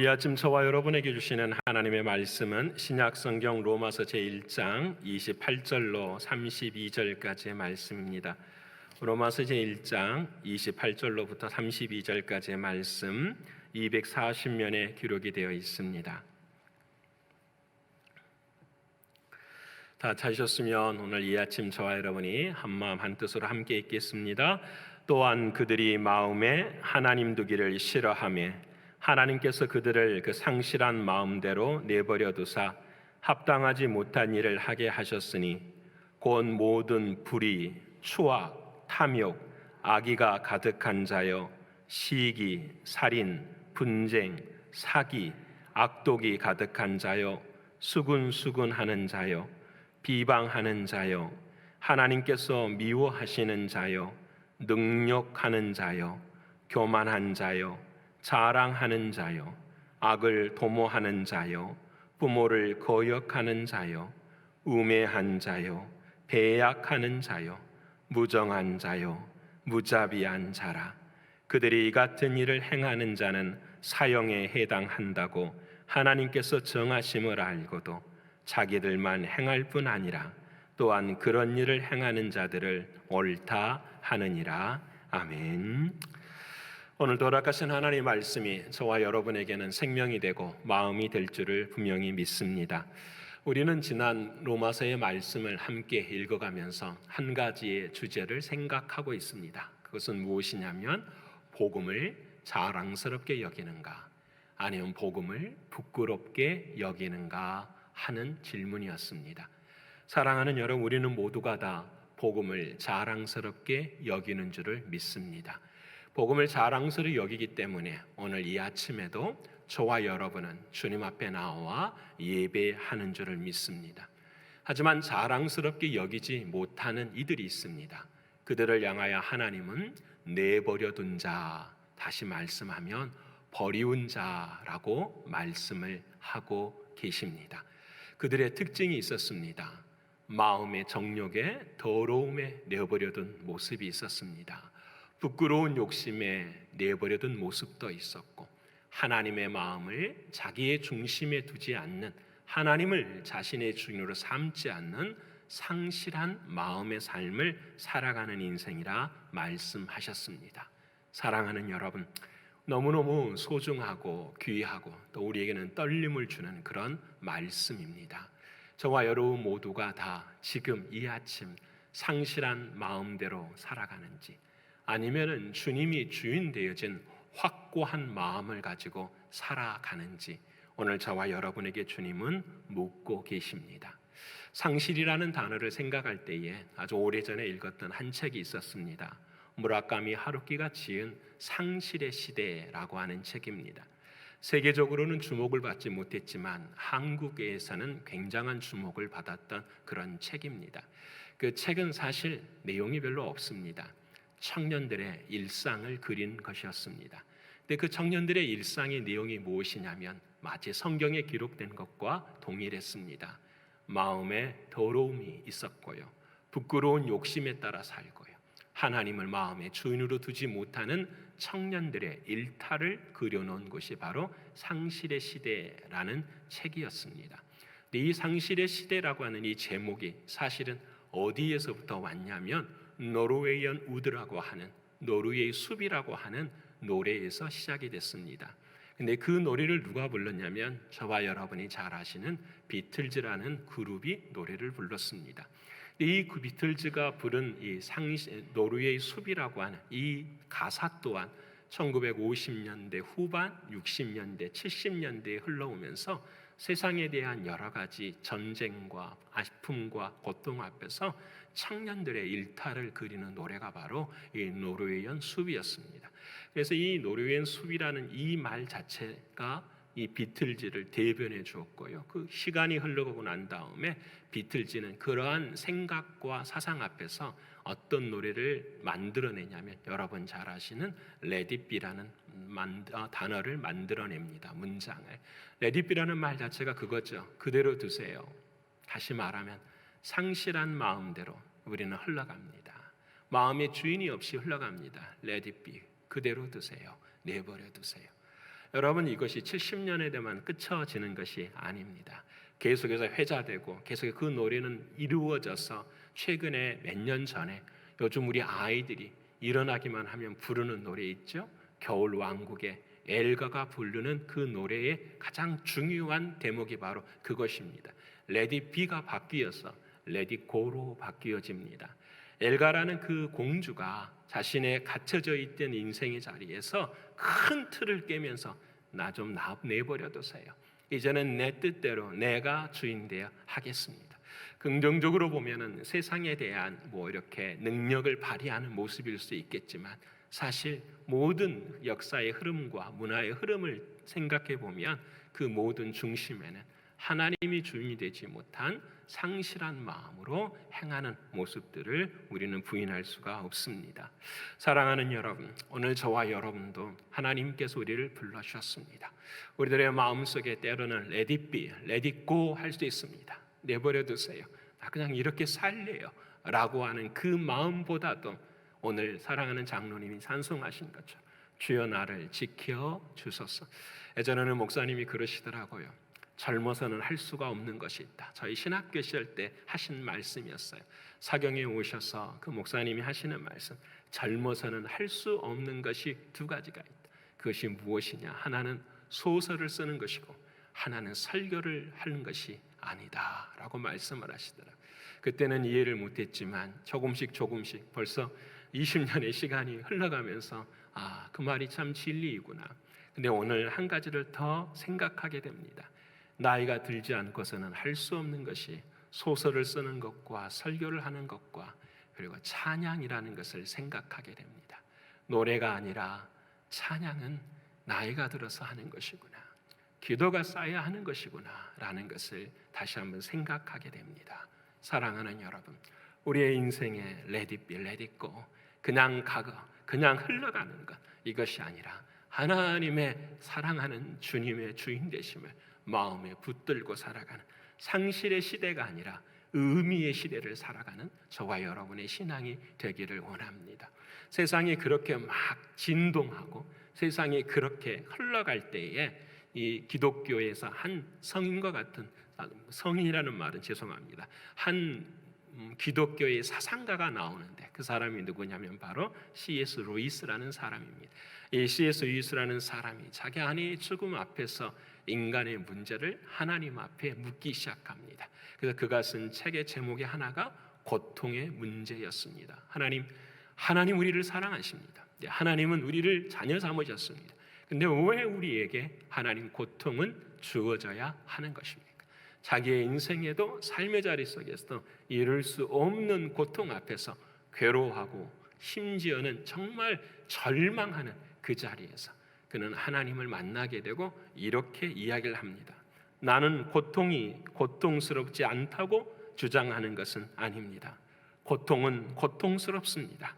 오늘 이 아침 저와 여러분에게 주시는 하나님의 말씀은 신약성경 로마서 제1장 28절로 32절까지의 말씀입니다. 로마서 제1장 28절로부터 32절까지의 말씀 240면에 기록이 되어 있습니다. 다 찾으셨으면 오늘 이 아침 저와 여러분이 한마음 한뜻으로 함께 읽겠습니다. 또한 그들이 마음에 하나님 두기를 싫어하며 하나님께서 그들을 그 상실한 마음대로 내버려 두사 합당하지 못한 일을 하게 하셨으니 곧 모든 불의, 추악, 탐욕, 악의가 가득한 자여 시기, 살인, 분쟁, 사기, 악독이 가득한 자여 수군수군하는 자여 비방하는 자여 하나님께서 미워하시는 자여 능욕하는 자여 교만한 자여 자랑하는 자여 악을 도모하는 자여 부모를 거역하는 자여 우매한 자여 배약하는 자여 무정한 자여 무자비한 자라. 그들이 이 같은 일을 행하는 자는 사형에 해당한다고 하나님께서 정하심을 알고도 자기들만 행할 뿐 아니라 또한 그런 일을 행하는 자들을 옳다 하느니라. 아멘. 오늘 돌아가신 하나님의 말씀이 저와 여러분에게는 생명이 되고 마음이 될 줄을 분명히 믿습니다. 우리는 지난 로마서의 말씀을 함께 읽어가면서 한 가지의 주제를 생각하고 있습니다. 그것은 무엇이냐면 복음을 자랑스럽게 여기는가 아니면 복음을 부끄럽게 여기는가 하는 질문이었습니다. 사랑하는 여러분, 우리는 모두가 다 복음을 자랑스럽게 여기는 줄을 믿습니다. 복음을 자랑스럽게 여기기 때문에 오늘 이 아침에도 저와 여러분은 주님 앞에 나와 예배하는 줄을 믿습니다. 하지만 자랑스럽게 여기지 못하는 이들이 있습니다. 그들을 향하여 하나님은 내버려둔 자, 다시 말씀하면 버리운 자라고 말씀을 하고 계십니다. 그들의 특징이 있었습니다. 마음의 정욕에 더러움에 내버려둔 모습이 있었습니다. 부끄러운 욕심에 내버려둔 모습도 있었고 하나님의 마음을 자기의 중심에 두지 않는, 하나님을 자신의 주인으로 삼지 않는 상실한 마음의 삶을 살아가는 인생이라 말씀하셨습니다. 사랑하는 여러분, 너무너무 소중하고 귀하고 또 우리에게는 떨림을 주는 그런 말씀입니다. 저와 여러분 모두가 다 지금 이 아침 상실한 마음대로 살아가는지 아니면은 주님이 주인 되어진 확고한 마음을 가지고 살아가는지 오늘 저와 여러분에게 주님은 묻고 계십니다. 상실이라는 단어를 생각할 때에 아주 오래전에 읽었던 한 책이 있었습니다. 무라카미 하루키가 지은 상실의 시대라고 하는 책입니다. 세계적으로는 주목을 받지 못했지만 한국에서는 굉장한 주목을 받았던 그런 책입니다. 그 책은 사실 내용이 별로 없습니다. 청년들의 일상을 그린 것이었습니다. 근데 그 청년들의 일상의 내용이 무엇이냐면 마치 성경에 기록된 것과 동일했습니다. 마음에 더러움이 있었고요, 부끄러운 욕심에 따라 살고요, 하나님을 마음의 주인으로 두지 못하는 청년들의 일탈을 그려놓은 것이 바로 상실의 시대라는 책이었습니다. 이 상실의 시대라고 하는 이 제목이 사실은 어디에서부터 왔냐면 노르웨이언 우드라고 하는, 노르웨이 숲이라고 하는 노래에서 시작이 됐습니다. 근데 그 노래를 누가 불렀냐면 저와 여러분이 잘 아시는 비틀즈라는 그룹이 노래를 불렀습니다. 이 비틀즈가 부른 이 노르웨이 숲이라고 하는 이 가사 또한 1950년대 후반, 60년대, 70년대에 흘러오면서 세상에 대한 여러 가지 전쟁과 아픔과 고통 앞에서 청년들의 일탈을 그리는 노래가 바로 이 노르웨이언 숲이었습니다. 그래서 이 노르웨이언 숲이라는 이 말 자체가 이 비틀즈를 대변해 주었고요. 그 시간이 흘러가고 난 다음에 비틀즈는 그러한 생각과 사상 앞에서 어떤 노래를 만들어내냐면 여러분 잘 아시는 Let it be라는 단어를 만들어냅니다. 문장을. Let it be라는 말 자체가 그거죠. 그대로 두세요. 다시 말하면 상실한 마음대로 우리는 흘러갑니다. 마음의 주인이 없이 흘러갑니다. Let it be. 그대로 두세요. 내버려 두세요. 여러분, 이것이 70년에 되면 끝쳐지는 것이 아닙니다. 계속해서 회자되고 계속해서 그 노래는 이루어져서 최근에 몇 년 전에 요즘 우리 아이들이 일어나기만 하면 부르는 노래 있죠. 겨울왕국의 엘가가 부르는 그 노래의 가장 중요한 대목이 바로 그것입니다. Let it be가 바뀌어서 Let it go로 바뀌어집니다. 엘가라는 그 공주가 자신의 갇혀져 있던 인생의 자리에서 큰 틀을 깨면서 나 좀 내버려두세요. 이제는 내 뜻대로 내가 주인 되어 하겠습니다. 긍정적으로 보면은 세상에 대한 이렇게 능력을 발휘하는 모습일 수 있겠지만, 사실 모든 역사의 흐름과 문화의 흐름을 생각해 보면 그 모든 중심에는 하나님이 주인이 되지 못한 상실한 마음으로 행하는 모습들을 우리는 부인할 수가 없습니다. 사랑하는 여러분, 오늘 저와 여러분도 하나님께서 우리를 불러주셨습니다. 우리들의 마음속에 때로는 Let it be, Let it go 할 수 있습니다. 내버려 두세요. 나 그냥 이렇게 살래요 라고 하는 그 마음보다도 오늘 사랑하는 장로님이 찬송하신 것처럼 주여 나를 지켜주소서. 예전에는 목사님이 그러시더라고요. 젊어서는 할 수가 없는 것이 있다. 저희 신학교 시절 때 하신 말씀이었어요. 사경에 오셔서 그 목사님이 하시는 말씀, 젊어서는 할 수 없는 것이 두 가지가 있다. 그것이 무엇이냐? 하나는 소설을 쓰는 것이고 하나는 설교를 하는 것이 아니다 라고 말씀을 하시더라고요. 그때는 이해를 못했지만 조금씩 벌써 20년의 시간이 흘러가면서 그 말이 참 진리이구나. 근데 오늘 한 가지를 더 생각하게 됩니다. 나이가 들지 않고서는 할 수 없는 것이 소설을 쓰는 것과 설교를 하는 것과 그리고 찬양이라는 것을 생각하게 됩니다. 노래가 아니라 찬양은 나이가 들어서 하는 것이구나. 기도가 쌓여야 하는 것이구나 라는 것을 다시 한번 생각하게 됩니다. 사랑하는 여러분, 우리의 인생에 Let it be, Let it go, 그냥 그냥 흘러가는 것, 이것이 아니라 하나님의 사랑하는 주님의 주인 되심을 마음에 붙들고 살아가는 상실의 시대가 아니라 의미의 시대를 살아가는 저와 여러분의 신앙이 되기를 원합니다. 세상이 그렇게 막 진동하고 세상이 그렇게 흘러갈 때에 이 기독교에서 한 성인과 같은, 성인이라는 말은 죄송합니다, 한 기독교의 사상가가 나오는데 그 사람이 누구냐면 바로 C.S. 루이스라는 사람입니다. 이 C.S. 루이스라는 사람이 자기 아내의 죽음 앞에서 인간의 문제를 하나님 앞에 묻기 시작합니다. 그래서 그가 쓴 책의 제목의 하나가 고통의 문제였습니다. 하나님 우리를 사랑하십니다. 하나님은 우리를 자녀 삼으셨습니다. 근데 왜 우리에게 하나님 고통은 주어져야 하는 것입니까? 자기의 인생에도 삶의 자리 속에서도 이룰 수 없는 고통 앞에서 괴로워하고 심지어는 정말 절망하는 그 자리에서 그는 하나님을 만나게 되고 이렇게 이야기를 합니다. 나는 고통이 고통스럽지 않다고 주장하는 것은 아닙니다. 고통은 고통스럽습니다.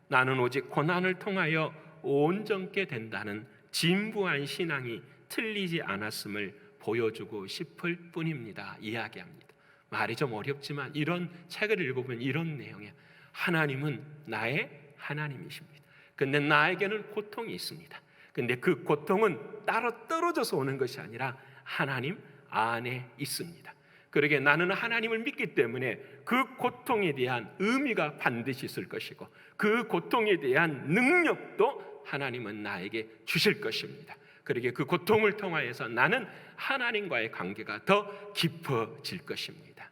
나는 오직 고난을 통하여 온전케 된다는 진부한 신앙이 틀리지 않았음을 보여주고 싶을 뿐입니다. 이야기합니다. 말이 좀 어렵지만 이런 책을 읽어보면 이런 내용이에요. 하나님은 나의 하나님이십니다. 근데 나에게는 고통이 있습니다. 근데 그 고통은 따로 떨어져서 오는 것이 아니라 하나님 안에 있습니다. 그러게 나는 하나님을 믿기 때문에 그 고통에 대한 의미가 반드시 있을 것이고 그 고통에 대한 능력도 하나님은 나에게 주실 것입니다. 그러게 그 고통을 통하여서 나는 하나님과의 관계가 더 깊어질 것입니다.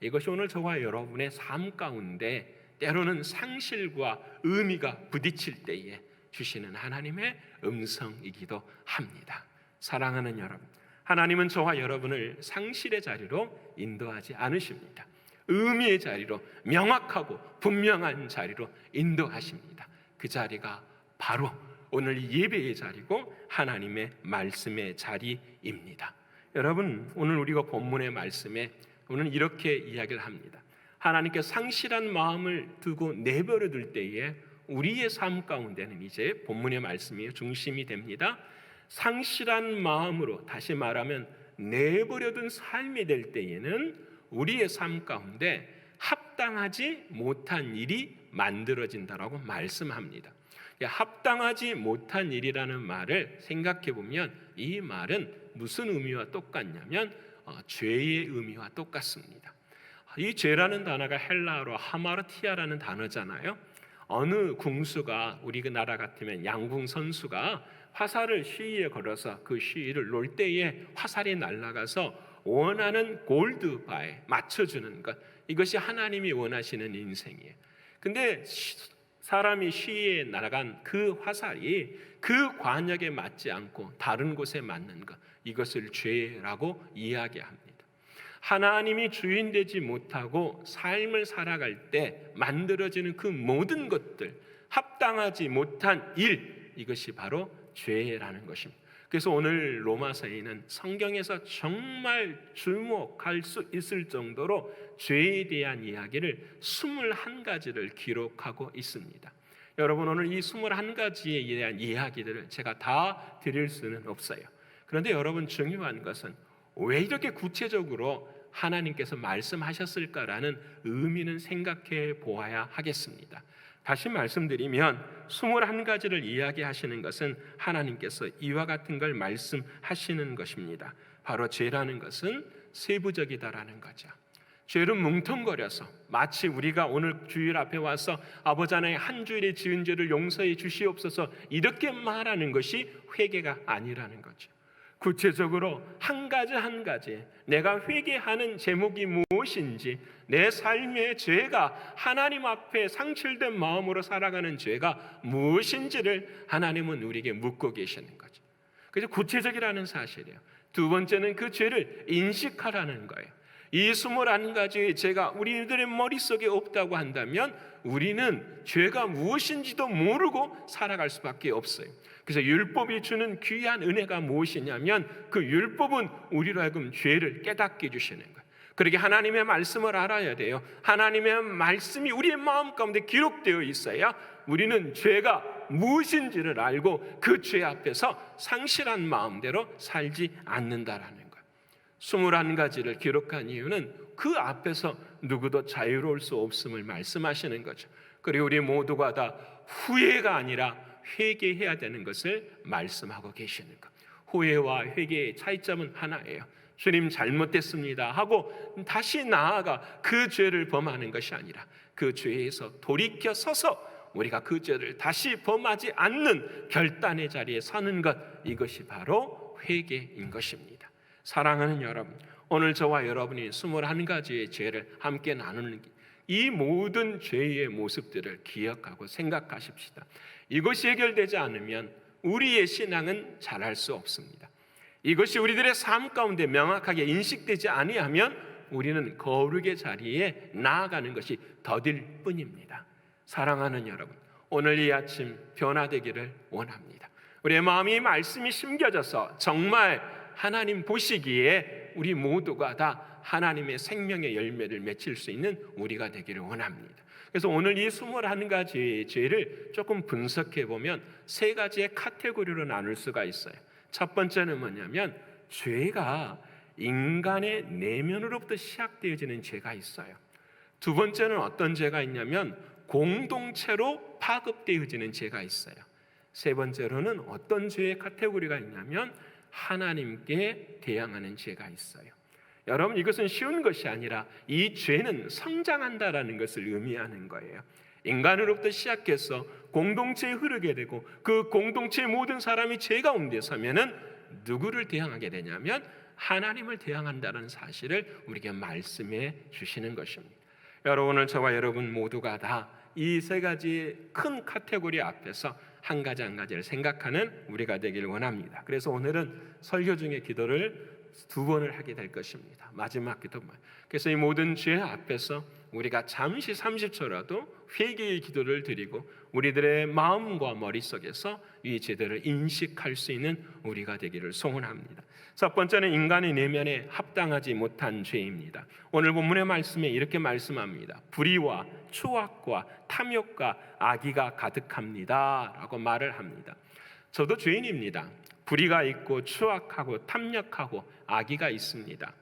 이것이 오늘 저와 여러분의 삶 가운데 때로는 상실과 의미가 부딪힐 때에 주시는 하나님의 음성이기도 합니다. 사랑하는 여러분, 하나님은 저와 여러분을 상실의 자리로 인도하지 않으십니다. 의미의 자리로, 명확하고 분명한 자리로 인도하십니다. 그 자리가 바로 오늘 예배의 자리고 하나님의 말씀의 자리입니다. 여러분, 오늘 우리가 본문의 말씀에 오늘 이렇게 이야기를 합니다. 하나님께 상실한 마음을 두고 내버려 둘 때에 우리의 삶 가운데는 이제 본문의 말씀이 중심이 됩니다. 상실한 마음으로, 다시 말하면 내버려둔 삶이 될 때에는 우리의 삶 가운데 합당하지 못한 일이 만들어진다라고 말씀합니다. 합당하지 못한 일이라는 말을 생각해 보면 이 말은 무슨 의미와 똑같냐면 죄의 의미와 똑같습니다. 이 죄라는 단어가 헬라어로 하마르티아라는 단어잖아요. 어느 궁수가 우리 그 나라 같으면 양궁 선수가 화살을 시위에 걸어서 그 시위를 놓을 때에 화살이 날아가서 원하는 골드바에 맞춰주는 것, 이것이 하나님이 원하시는 인생이에요. 근데 사람이 시위에 날아간 그 화살이 그 관역에 맞지 않고 다른 곳에 맞는 것, 이것을 죄라고 이야기합니다. 하나님이 주인 되지 못하고 삶을 살아갈 때 만들어지는 그 모든 것들, 합당하지 못한 일, 이것이 바로 죄라는 것입니다. 그래서 오늘 로마서에는 성경에서 정말 주목할 수 있을 정도로 죄에 대한 이야기를 21가지를 기록하고 있습니다. 여러분, 오늘 이 21가지에 대한 이야기들을 제가 다 드릴 수는 없어요. 그런데 여러분, 중요한 것은 왜 이렇게 구체적으로 하나님께서 말씀하셨을까라는 의미는 생각해 보아야 하겠습니다. 다시 말씀드리면 21가지를 이야기하시는 것은 하나님께서 이와 같은 걸 말씀하시는 것입니다. 바로 죄라는 것은 세부적이다라는 거죠. 죄를 뭉텅거려서 마치 우리가 오늘 주일 앞에 와서 아버지 하나님 한 주일에 지은 죄를 용서해 주시옵소서 이렇게 말하는 것이 회개가 아니라는 거죠. 구체적으로 한 가지 한 가지 내가 회개하는 제목이 무엇인지, 내 삶의 죄가 하나님 앞에 상실된 마음으로 살아가는 죄가 무엇인지를 하나님은 우리에게 묻고 계시는 거죠. 그래서 구체적이라는 사실이에요. 두 번째는 그 죄를 인식하라는 거예요. 이 21가지의 죄가 우리들의 머릿속에 없다고 한다면 우리는 죄가 무엇인지도 모르고 살아갈 수밖에 없어요. 그래서 율법이 주는 귀한 은혜가 무엇이냐면 그 율법은 우리로 하여금 죄를 깨닫게 해주시는 거예요. 그러게 하나님의 말씀을 알아야 돼요. 하나님의 말씀이 우리의 마음 가운데 기록되어 있어야 우리는 죄가 무엇인지를 알고 그 죄 앞에서 상실한 마음대로 살지 않는다라는 거예요. 21가지를 기록한 이유는 그 앞에서 누구도 자유로울 수 없음을 말씀하시는 거죠. 그리고 우리 모두가 다 후회가 아니라 회개해야 되는 것을 말씀하고 계시는 것. 후회와 회개의 차이점은 하나예요. 주님 잘못됐습니다 하고 다시 나아가 그 죄를 범하는 것이 아니라 그 죄에서 돌이켜 서서 우리가 그 죄를 다시 범하지 않는 결단의 자리에 서는 것, 이것이 바로 회개인 것입니다. 사랑하는 여러분, 오늘 저와 여러분이 21가지의 죄를 함께 나누는 이 모든 죄의 모습들을 기억하고 생각하십시다. 이것이 해결되지 않으면 우리의 신앙은 자랄 수 없습니다. 이것이 우리들의 삶 가운데 명확하게 인식되지 아니하면 우리는 거룩의 자리에 나아가는 것이 더딜 뿐입니다. 사랑하는 여러분, 오늘 이 아침 변화되기를 원합니다. 우리의 마음이 말씀이 심겨져서 정말 하나님 보시기에 우리 모두가 다 하나님의 생명의 열매를 맺힐 수 있는 우리가 되기를 원합니다. 그래서 오늘 이 21가지의 죄를 조금 분석해 보면 3가지의 카테고리로 나눌 수가 있어요. 첫 번째는 뭐냐면 죄가 인간의 내면으로부터 시작되어지는 죄가 있어요. 두 번째는 어떤 죄가 있냐면 공동체로 파급되어지는 죄가 있어요. 세 번째로는 어떤 죄의 카테고리가 있냐면 하나님께 대항하는 죄가 있어요. 여러분, 이것은 쉬운 것이 아니라 이 죄는 성장한다라는 것을 의미하는 거예요. 인간으로부터 시작해서 공동체에 흐르게 되고 그 공동체의 모든 사람이 죄 가운데 서면은 누구를 대항하게 되냐면 하나님을 대항한다는 사실을 우리에게 말씀해 주시는 것입니다. 여러분, 오늘 저와 여러분 모두가 다 이 3가지 큰 카테고리 앞에서 한 가지 한 가지를 생각하는 우리가 되기를 원합니다. 그래서 오늘은 설교 중에 기도를 2번을 하게 될 것입니다. 마지막 기도만. 그래서 이 모든 죄 앞에서 우리가 잠시 30초라도 회개의 기도를 드리고 우리들의 마음과 머릿속에서 이 죄들을 인식할 수 있는 우리가 되기를 소원합니다. 첫 번째는 인간의 내면에 합당하지 못한 죄입니다. 오늘 본문의 말씀에 이렇게 말씀합니다. 불의와 추악과 탐욕과 악의가 가득합니다 라고 말을 합니다. 저도 죄인입니다. 불의가 있고 추악하고 탐욕하고 악의가 있습니다.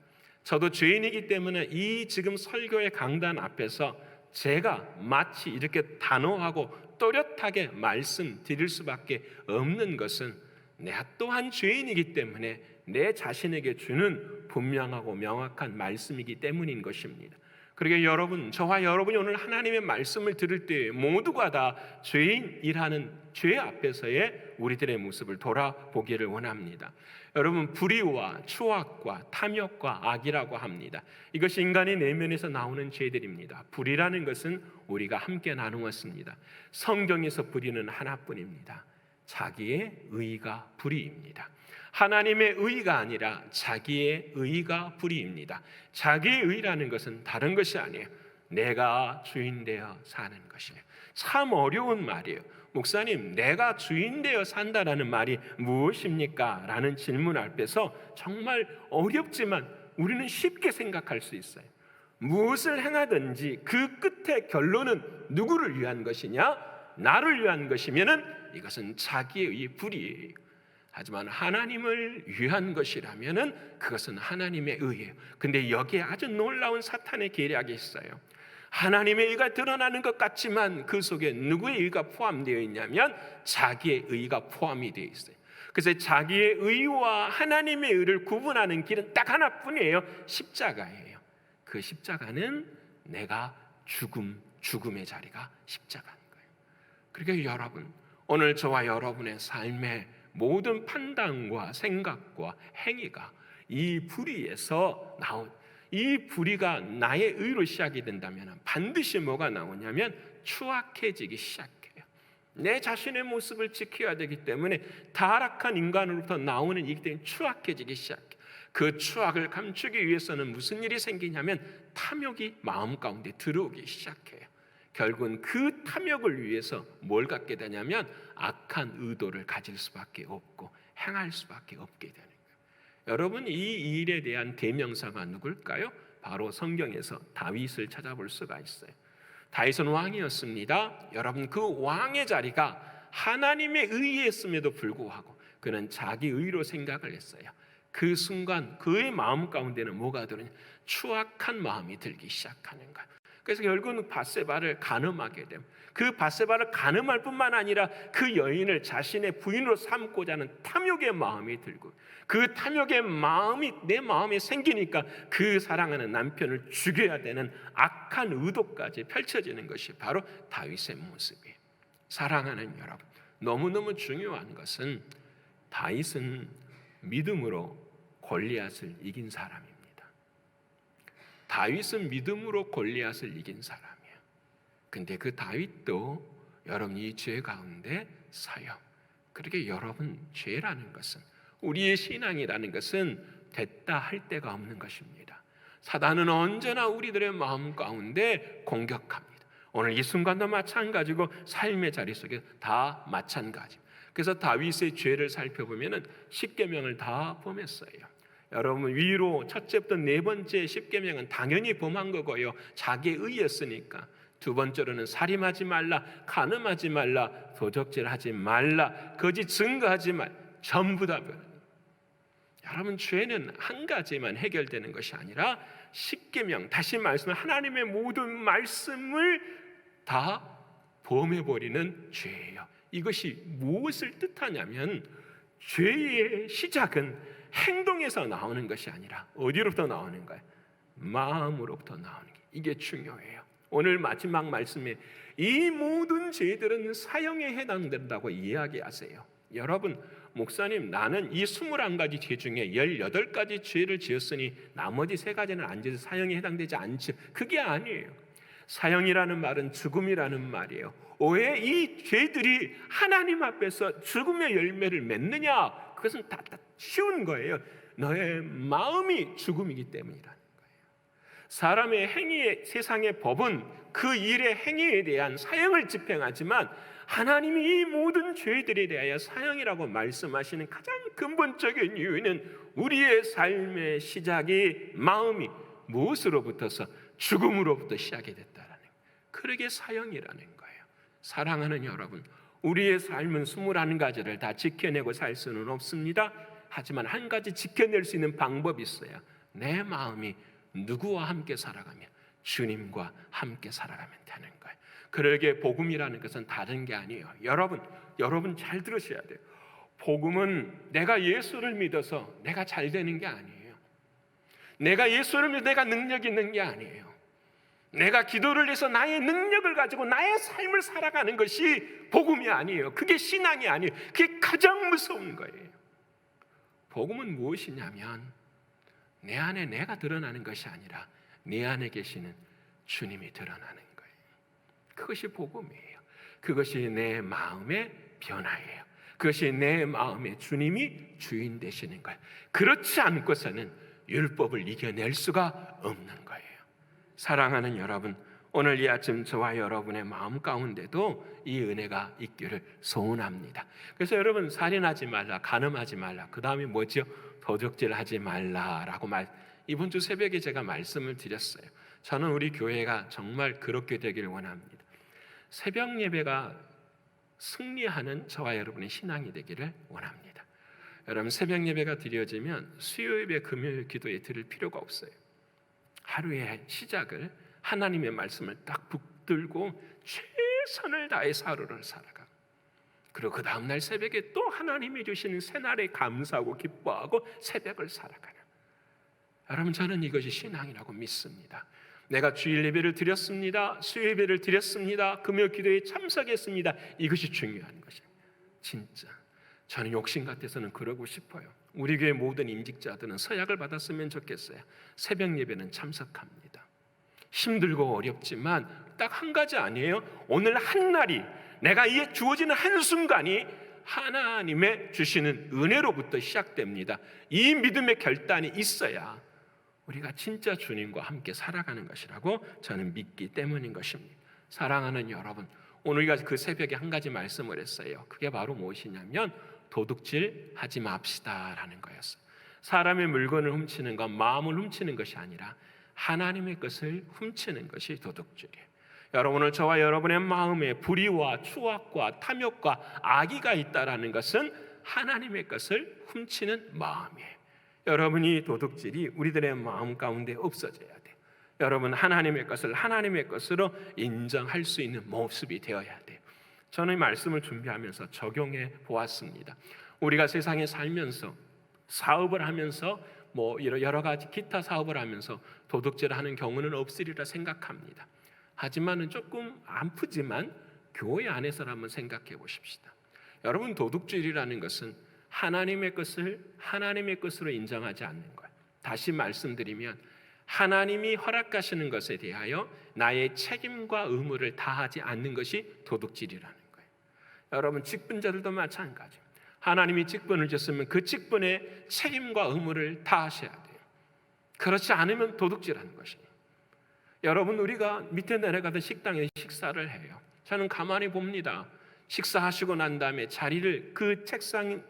저도 죄인이기 때문에 이 지금 설교의 강단 앞에서 제가 마치 이렇게 단호하고 또렷하게 말씀드릴 수밖에 없는 것은 내가 또한 죄인이기 때문에 내 자신에게 주는 분명하고 명확한 말씀이기 때문인 것입니다. 그러게 여러분, 저와 여러분이 오늘 하나님의 말씀을 들을 때 모두가 다 죄인이라는 죄 앞에서의 우리들의 모습을 돌아보기를 원합니다. 여러분, 불의와 추악과 탐욕과 악이라고 합니다. 이것이 인간의 내면에서 나오는 죄들입니다. 불의라는 것은 우리가 함께 나누었습니다. 성경에서 불의는 하나뿐입니다. 자기의 의가 불의입니다. 하나님의 의가 아니라 자기의 의가 불의입니다. 자기의 의라는 것은 다른 것이 아니에요. 내가 주인 되어 사는 것이에요. 참 어려운 말이에요. 목사님, 내가 주인 되어 산다라는 말이 무엇입니까? 라는 질문 앞에서 정말 어렵지만 우리는 쉽게 생각할 수 있어요. 무엇을 행하든지 그 끝의 결론은 누구를 위한 것이냐? 나를 위한 것이면은 이것은 자기의 불의예요. 하지만 하나님을 위한 것이라면은 그것은 하나님의 의예요. 근데 여기에 아주 놀라운 사탄의 계략이 있어요. 하나님의 의가 드러나는 것 같지만 그 속에 누구의 의가 포함되어 있냐면 자기의 의가 포함이 되어 있어요. 그래서 자기의 의와 하나님의 의를 구분하는 길은 딱 하나뿐이에요. 십자가예요. 그 십자가는 내가 죽음의 자리가 십자가인 거예요. 그러니까 여러분, 오늘 저와 여러분의 삶의 모든 판단과 생각과 행위가 이 불의에서 나온, 이 불의가 나의 의로 시작이 된다면 반드시 뭐가 나오냐면 추악해지기 시작해요. 내 자신의 모습을 지켜야 되기 때문에 타락한 인간으로부터 나오는 이기 때문에 추악해지기 시작해요. 그 추악을 감추기 위해서는 무슨 일이 생기냐면 탐욕이 마음 가운데 들어오기 시작해요. 결국은 그 탐욕을 위해서 뭘 갖게 되냐면 악한 의도를 가질 수밖에 없고 행할 수밖에 없게 되는 거예요. 여러분, 이 일에 대한 대명사가 누굴까요? 바로 성경에서 다윗을 찾아볼 수가 있어요. 다윗은 왕이었습니다. 여러분, 그 왕의 자리가 하나님의 의였음에도 불구하고 그는 자기 의로 생각을 했어요. 그 순간 그의 마음 가운데는 뭐가 들으냐? 추악한 마음이 들기 시작하는 거예요. 그래서 결국은 밧세바를 간음하게 됩니다. 그 밧세바를 간음할 뿐만 아니라 그 여인을 자신의 부인으로 삼고자 하는 탐욕의 마음이 들고, 그 탐욕의 마음이 내 마음에 생기니까 그 사랑하는 남편을 죽여야 되는 악한 의도까지 펼쳐지는 것이 바로 다윗의 모습이에요. 사랑하는 여러분, 너무너무 중요한 것은 다윗은 믿음으로 골리앗을 이긴 사람입니다. 다윗은 믿음으로 골리앗을 이긴 사람이에요. 근데 그 다윗도 여러분 이 죄 가운데 사요. 그렇게 여러분, 죄라는 것은, 우리의 신앙이라는 것은 됐다 할 데가 없는 것입니다. 사단은 언제나 우리들의 마음 가운데 공격합니다. 오늘 이 순간도 마찬가지고 삶의 자리 속에 다 마찬가지. 그래서 다윗의 죄를 살펴보면은 십계명을 다 범했어요. 여러분, 위로 첫째부터 네 번째 십계명은 당연히 범한 거고요. 자기의 의였으니까. 두 번째로는 살인하지 말라, 간음하지 말라, 도적질하지 말라, 거짓 증거하지 말, 전부 다 범. 여러분, 죄는 한 가지만 해결되는 것이 아니라 십계명, 다시 말씀은 하나님의 모든 말씀을 다 범해버리는 죄예요. 이것이 무엇을 뜻하냐면 죄의 시작은 행동에서 나오는 것이 아니라 어디로부터 나오는 거예요? 마음으로부터 나오는 게, 이게 중요해요. 오늘 마지막 말씀에 이 모든 죄들은 사형에 해당된다고 이야기하세요. 여러분, 목사님, 나는 이 21가지 죄 중에 18가지 죄를 지었으니 나머지 3가지는 안 지어서 사형에 해당되지 않지. 그게 아니에요. 사형이라는 말은 죽음이라는 말이에요. 왜 이 죄들이 하나님 앞에서 죽음의 열매를 맺느냐? 그것은 다 쉬운 거예요. 너의 마음이 죽음이기 때문이라는 거예요. 사람의 행위의, 세상의 법은 그 일의 행위에 대한 사형을 집행하지만 하나님이 이 모든 죄들에 대하여 사형이라고 말씀하시는 가장 근본적인 이유는 우리의 삶의 시작이 마음이 무엇으로부터서 죽음으로부터 시작이 됐다라는 거예요. 그러게 사형이라는 거예요. 사랑하는 여러분, 우리의 삶은 21가지를 다 지켜내고 살 수는 없습니다. 하지만 한 가지 지켜낼 수 있는 방법이 있어요. 내 마음이 누구와 함께 살아가며 주님과 함께 살아가면 되는 거예요. 그러기에 복음이라는 것은 다른 게 아니에요. 여러분 잘 들으셔야 돼요. 복음은 내가 예수를 믿어서 내가 잘 되는 게 아니에요. 내가 예수를 믿어 내가 능력 있는 게 아니에요. 내가 기도를 해서 나의 능력을 가지고 나의 삶을 살아가는 것이 복음이 아니에요. 그게 신앙이 아니에요. 그게 가장 무서운 거예요. 복음은 무엇이냐면 내 안에 내가 드러나는 것이 아니라 내 안에 계시는 주님이 드러나는 거예요. 그것이 복음이에요. 그것이 내 마음의 변화예요. 그것이 내 마음의 주님이 주인 되시는 거예요. 그렇지 않고서는 율법을 이겨낼 수가 없는 거예요. 사랑하는 여러분, 오늘 이 아침 저와 여러분의 마음 가운데도 이 은혜가 있기를 소원합니다. 그래서 여러분, 살인하지 말라, 간음하지 말라, 그 다음에 뭐죠? 도적질하지 말라라고 이번 주 새벽에 제가 말씀을 드렸어요. 저는 우리 교회가 정말 그렇게 되기를 원합니다. 새벽 예배가 승리하는 저와 여러분의 신앙이 되기를 원합니다. 여러분, 새벽 예배가 드려지면 수요 예배, 금요일 기도에 드릴 필요가 없어요. 하루의 시작을 하나님의 말씀을 딱 붙들고 최선을 다해서 하루를 살아가. 그리고 그 다음날 새벽에 또 하나님이 주시는 새날에 감사하고 기뻐하고 새벽을 살아가는. 여러분, 저는 이것이 신앙이라고 믿습니다. 내가 주일 예배를 드렸습니다. 수요 예배를 드렸습니다. 금요 기도에 참석했습니다. 이것이 중요한 것이에요. 진짜 저는 욕심 같아서는 그러고 싶어요. 우리 교회 모든 임직자들은 서약을 받았으면 좋겠어요. 새벽 예배는 참석합니다. 힘들고 어렵지만 딱 한 가지 아니에요. 오늘 한 날이, 내가 이 주어지는 한순간이 하나님의 주시는 은혜로부터 시작됩니다. 이 믿음의 결단이 있어야 우리가 진짜 주님과 함께 살아가는 것이라고 저는 믿기 때문인 것입니다. 사랑하는 여러분, 오늘 우리가 그 새벽에 한 가지 말씀을 했어요. 그게 바로 무엇이냐면 도둑질 하지 맙시다라는 거였어요. 사람의 물건을 훔치는 건 마음을 훔치는 것이 아니라 하나님의 것을 훔치는 것이 도둑질이에요. 여러분, 오늘 저와 여러분의 마음에 불의와 추악과 탐욕과 악의가 있다라는 것은 하나님의 것을 훔치는 마음이에요. 여러분이 도둑질이 우리들의 마음 가운데 없어져야 돼요. 여러분, 하나님의 것을 하나님의 것으로 인정할 수 있는 모습이 되어야 돼요. 저는 이 말씀을 준비하면서 적용해 보았습니다. 우리가 세상에 살면서 사업을 하면서 여러 가지 기타 사업을 하면서 도둑질하는 경우는 없으리라 생각합니다. 하지만은 조금 아프지만 교회 안에서 한번 생각해 보십시다. 여러분, 도둑질이라는 것은 하나님의 것을 하나님의 것으로 인정하지 않는 거예요. 다시 말씀드리면 하나님이 허락하시는 것에 대하여 나의 책임과 의무를 다하지 않는 것이 도둑질이라는 거예요. 여러분, 직분자들도 마찬가지. 하나님이 직분을 줬으면 그 직분의 책임과 의무를 다하셔야 돼요. 그렇지 않으면 도둑질하는 것이에요. 여러분, 우리가 밑에 내려가던 식당에 식사를 해요. 저는 가만히 봅니다. 식사하시고 난 다음에 자리를 그 책상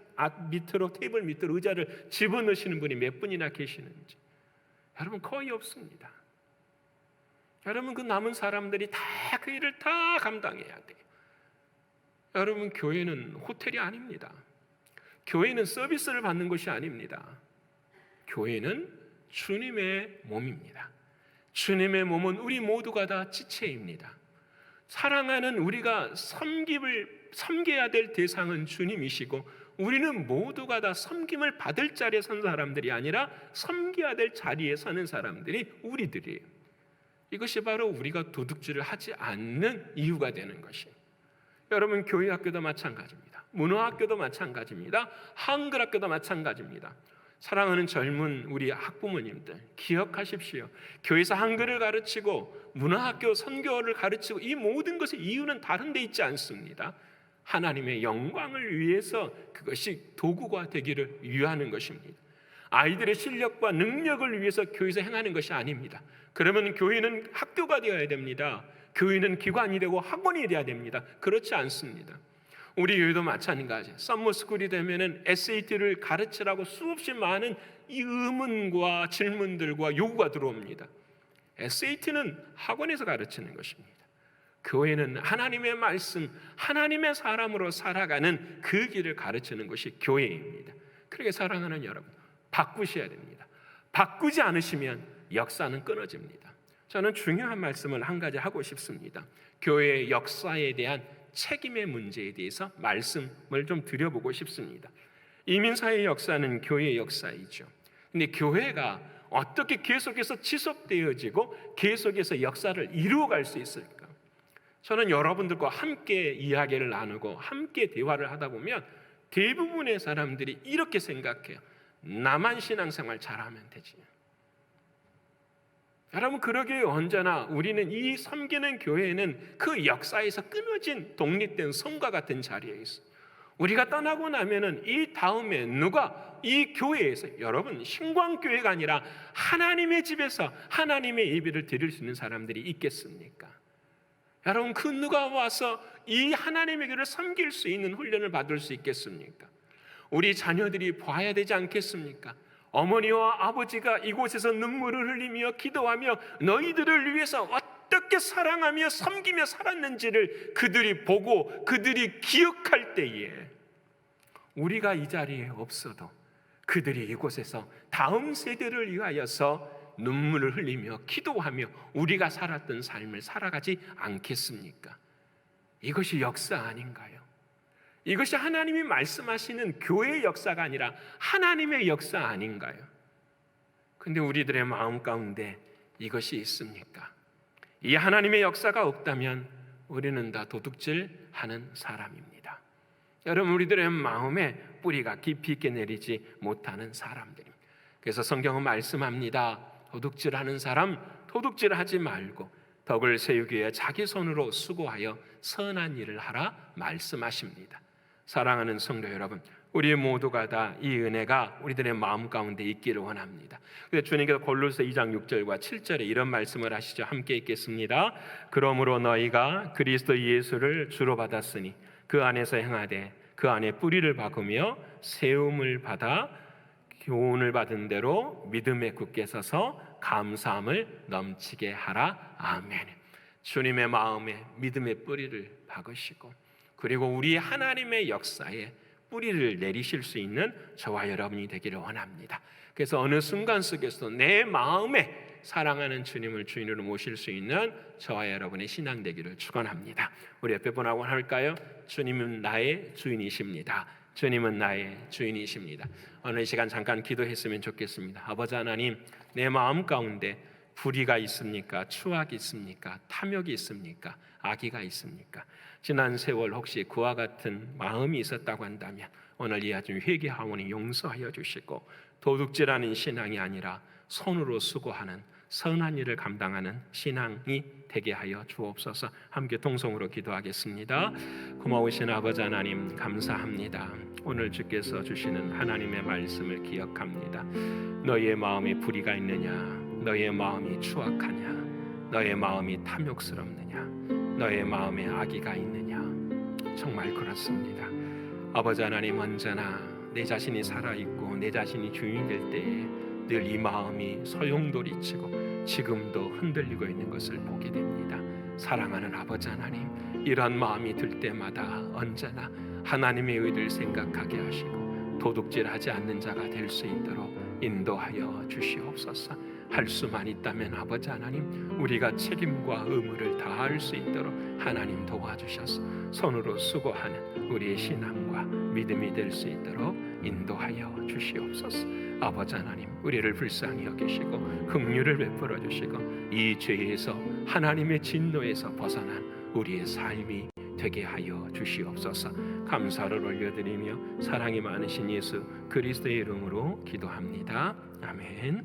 밑으로, 테이블 밑으로 의자를 집어넣으시는 분이 몇 분이나 계시는지. 여러분, 거의 없습니다. 여러분, 그 남은 사람들이 다 그 일을 다 감당해야 돼요. 여러분, 교회는 호텔이 아닙니다. 교회는 서비스를 받는 것이 아닙니다. 교회는 주님의 몸입니다. 주님의 몸은 우리 모두가 다 지체입니다. 사랑하는 우리가 섬겨야 될 대상은 주님이시고 우리는 모두가 다 섬김을 받을 자리에 선 사람들이 아니라 섬겨야 될 자리에 서는 사람들이 우리들이에요. 이것이 바로 우리가 도둑질을 하지 않는 이유가 되는 것이에요. 여러분, 교회 학교도 마찬가지입니다. 문화학교도 마찬가지입니다. 한글학교도 마찬가지입니다. 사랑하는 젊은 우리 학부모님들, 기억하십시오. 교회에서 한글을 가르치고 문화학교 선교를 가르치고 이 모든 것의 이유는 다른 데 있지 않습니다. 하나님의 영광을 위해서 그것이 도구가 되기를 위하는 것입니다. 아이들의 실력과 능력을 위해서 교회에서 행하는 것이 아닙니다. 그러면 교회는 학교가 되어야 됩니다. 교회는 기관이 되고 학원이 되어야 됩니다. 그렇지 않습니다. 우리 교회도 마찬가지. 썸머스쿨이 되면은 SAT를 가르치라고 수없이 많은 이 의문과 질문들과 요구가 들어옵니다. SAT는 학원에서 가르치는 것입니다. 교회는 하나님의 말씀, 하나님의 사람으로 살아가는 그 길을 가르치는 것이 교회입니다. 그렇게 사랑하는 여러분, 바꾸셔야 됩니다. 바꾸지 않으시면 역사는 끊어집니다. 저는 중요한 말씀을 한 가지 하고 싶습니다. 교회의 역사에 대한 책임의 문제에 대해서 말씀을 좀 드려보고 싶습니다. 이민사의 역사는 교회의 역사이죠. 근데 교회가 어떻게 계속해서 지속되어지고 계속해서 역사를 이루어갈 수 있을까? 저는 여러분들과 함께 이야기를 나누고 함께 대화를 하다 보면 대부분의 사람들이 이렇게 생각해요. 나만 신앙생활 잘하면 되지. 여러분, 그러기에 언제나 우리는 이 섬기는 교회는 그 역사에서 끊어진 독립된 성과 같은 자리에 있어. 우리가 떠나고 나면은 이 다음에 누가 이 교회에서, 여러분 신광교회가 아니라 하나님의 집에서 하나님의 예배를 드릴 수 있는 사람들이 있겠습니까? 여러분, 그 누가 와서 이 하나님의 교회를 섬길 수 있는 훈련을 받을 수 있겠습니까? 우리 자녀들이 봐야 되지 않겠습니까? 어머니와 아버지가 이곳에서 눈물을 흘리며 기도하며 너희들을 위해서 어떻게 사랑하며 섬기며 살았는지를 그들이 보고 그들이 기억할 때에 우리가 이 자리에 없어도 그들이 이곳에서 다음 세대를 위하여서 눈물을 흘리며 기도하며 우리가 살았던 삶을 살아가지 않겠습니까? 이것이 역사 아닌가요? 이것이 하나님이 말씀하시는 교회의 역사가 아니라 하나님의 역사 아닌가요? 근데 우리들의 마음 가운데 이것이 있습니까? 이 하나님의 역사가 없다면 우리는 다 도둑질하는 사람입니다. 여러분, 우리들의 마음에 뿌리가 깊이 있게 내리지 못하는 사람들입니다. 그래서 성경은 말씀합니다. 도둑질하는 사람 도둑질하지 말고 덕을 세우기 위해 자기 손으로 수고하여 선한 일을 하라 말씀하십니다. 사랑하는 성도 여러분, 우리 모두가 다 이 은혜가 우리들의 마음 가운데 있기를 원합니다. 그래서 주님께서 골로새 2장 6절과 7절에 이런 말씀을 하시죠. 함께 읽겠습니다. 그러므로 너희가 그리스도 예수를 주로 받았으니 그 안에서 행하되 그 안에 뿌리를 박으며 세움을 받아 교훈을 받은 대로 믿음에 굳게 서서 감사함을 넘치게 하라. 아멘. 주님의 마음에 믿음의 뿌리를 박으시고 그리고 우리 하나님의 역사에 뿌리를 내리실 수 있는 저와 여러분이 되기를 원합니다. 그래서 어느 순간 속에서도 내 마음에 사랑하는 주님을 주인으로 모실 수 있는 저와 여러분의 신앙 되기를 축원합니다. 우리 옆에 분하고 할까요? 주님은 나의 주인이십니다. 주님은 나의 주인이십니다. 오늘 이 시간 잠깐 기도했으면 좋겠습니다. 아버지 하나님, 내 마음 가운데 불의가 있습니까? 추악이 있습니까? 탐욕이 있습니까? 악의가 있습니까? 지난 세월 혹시 그와 같은 마음이 있었다고 한다면 오늘 이 아침 회개하오니 용서하여 주시고 도둑질하는 신앙이 아니라 손으로 수고하는 선한 일을 감당하는 신앙이 되게 하여 주옵소서. 함께 동성으로 기도하겠습니다. 고마우신 아버지 하나님 감사합니다. 오늘 주께서 주시는 하나님의 말씀을 기억합니다. 너희의 마음에 불의가 있느냐? 너희의 마음이 추악하냐? 너희의 마음이 탐욕스럽느냐? 너희의 마음에 악의가 있느냐? 정말 그렇습니다. 아버지 하나님, 언제나 내 자신이 살아있고 내 자신이 주인이 될 때에 늘 이 마음이 소용돌이치고 지금도 흔들리고 있는 것을 보게 됩니다. 사랑하는 아버지 하나님, 이러한 마음이 들 때마다 언제나 하나님의 의를 생각하게 하시고 도둑질하지 않는 자가 될 수 있도록 인도하여 주시옵소서. 할 수만 있다면 아버지 하나님, 우리가 책임과 의무를 다할 수 있도록 하나님 도와주셔서 손으로 수고하는 우리의 신앙과 믿음이 될 수 있도록 인도하여 주시옵소서. 아버지 하나님, 우리를 불쌍히 여기시고 긍휼을 베풀어 주시고 이 죄에서 하나님의 진노에서 벗어난 우리의 삶이 되게 하여 주시옵소서. 감사를 올려드리며 사랑이 많으신 예수 그리스도의 이름으로 기도합니다. 아멘.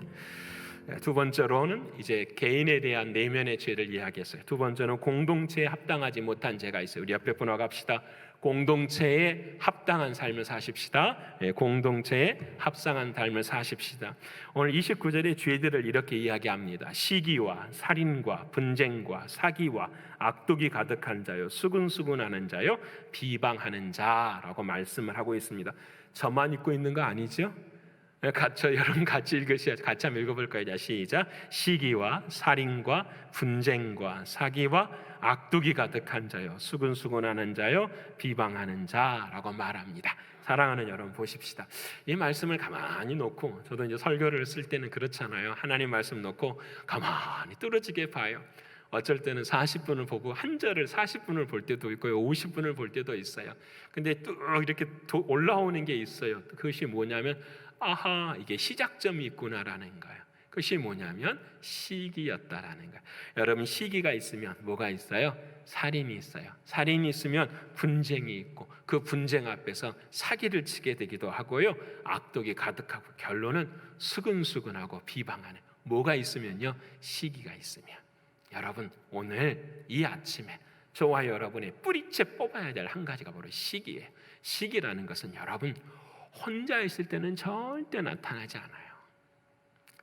두 번째로는 이제 개인에 대한 내면의 죄를 이야기했어요. 두 번째는 공동체에 합당하지 못한 죄가 있어요. 우리 옆에 분화 갑시다. 공동체에 합당한 삶을 사십시다. 공동체에 합당한 삶을 사십시다. 오늘 29절의 죄들을 이렇게 이야기합니다. 시기와 살인과 분쟁과 사기와 악독이 가득한 자요, 수근수근하는 자요, 비방하는 자라고 말씀을 하고 있습니다. 저만 입고 있는 거 아니죠? 여러분 같이 읽으셔야죠. 같이 한번 읽어볼까요? 자, 시작. 시기와 살인과 분쟁과 사기와 악독이 가득한 자요, 수근수근하는 자요, 비방하는 자라고 말합니다. 사랑하는 여러분, 보십시다. 이 말씀을 가만히 놓고, 저도 이제 설교를 쓸 때는 그렇잖아요. 하나님 말씀 놓고 가만히 뚫어지게 봐요. 어쩔 때는 40분을 보고 한 절을 40분을 볼 때도 있고요, 50분을 볼 때도 있어요. 근데 뚝 이렇게 올라오는 게 있어요. 그것이 뭐냐면, 아하, 이게 시작점이 있구나라는 거예요. 그것이 뭐냐면 시기였다라는 거예요. 여러분, 시기가 있으면 뭐가 있어요? 살인이 있어요. 살인이 있으면 분쟁이 있고, 그 분쟁 앞에서 사기를 치게 되기도 하고요, 악독이 가득하고, 결론은 수근수근하고 비방하는, 뭐가 있으면요? 시기가 있으면. 여러분, 오늘 이 아침에 저와 여러분의 뿌리째 뽑아야 될 한 가지가 바로 시기예요. 시기라는 것은 여러분, 혼자 있을 때는 절대 나타나지 않아요.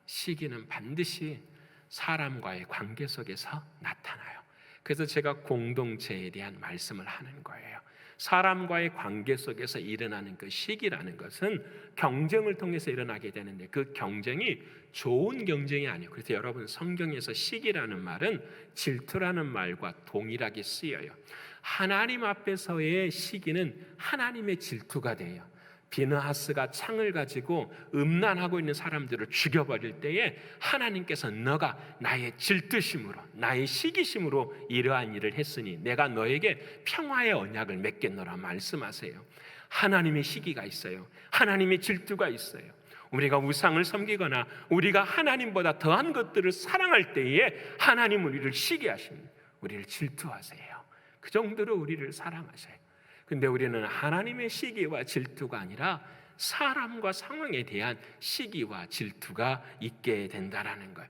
시기는 반드시 사람과의 관계 속에서 나타나요. 그래서 제가 공동체에 대한 말씀을 하는 거예요. 사람과의 관계 속에서 일어나는 그 시기라는 것은 경쟁을 통해서 일어나게 되는데, 그 경쟁이 좋은 경쟁이 아니에요. 그래서 여러분, 성경에서 시기라는 말은 질투라는 말과 동일하게 쓰여요. 하나님 앞에서의 시기는 하나님의 질투가 돼요. 비느하스가 창을 가지고 음란하고 있는 사람들을 죽여버릴 때에 하나님께서 너가 나의 질투심으로, 나의 시기심으로 이러한 일을 했으니 내가 너에게 평화의 언약을 맺겠노라 말씀하세요. 하나님의 시기가 있어요. 하나님의 질투가 있어요. 우리가 우상을 섬기거나 우리가 하나님보다 더한 것들을 사랑할 때에 하나님 우리를 시기하십니다. 우리를 질투하세요. 그 정도로 우리를 사랑하세요. 근데 우리는 하나님의 시기와 질투가 아니라 사람과 상황에 대한 시기와 질투가 있게 된다라는 거예요.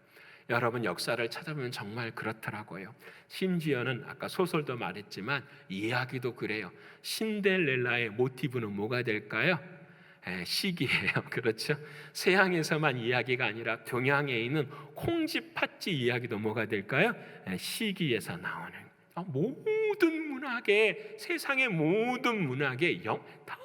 여러분, 역사를 찾아보면 정말 그렇더라고요. 심지어는 아까 소설도 말했지만 이야기도 그래요. 신데렐라의 모티브는 뭐가 될까요? 시기예요. 그렇죠? 서양에서만 이야기가 아니라 동양에 있는 콩쥐 팥쥐 이야기도 뭐가 될까요? 시기에서 나오는, 모든 문학의, 세상의 모든 문학의 다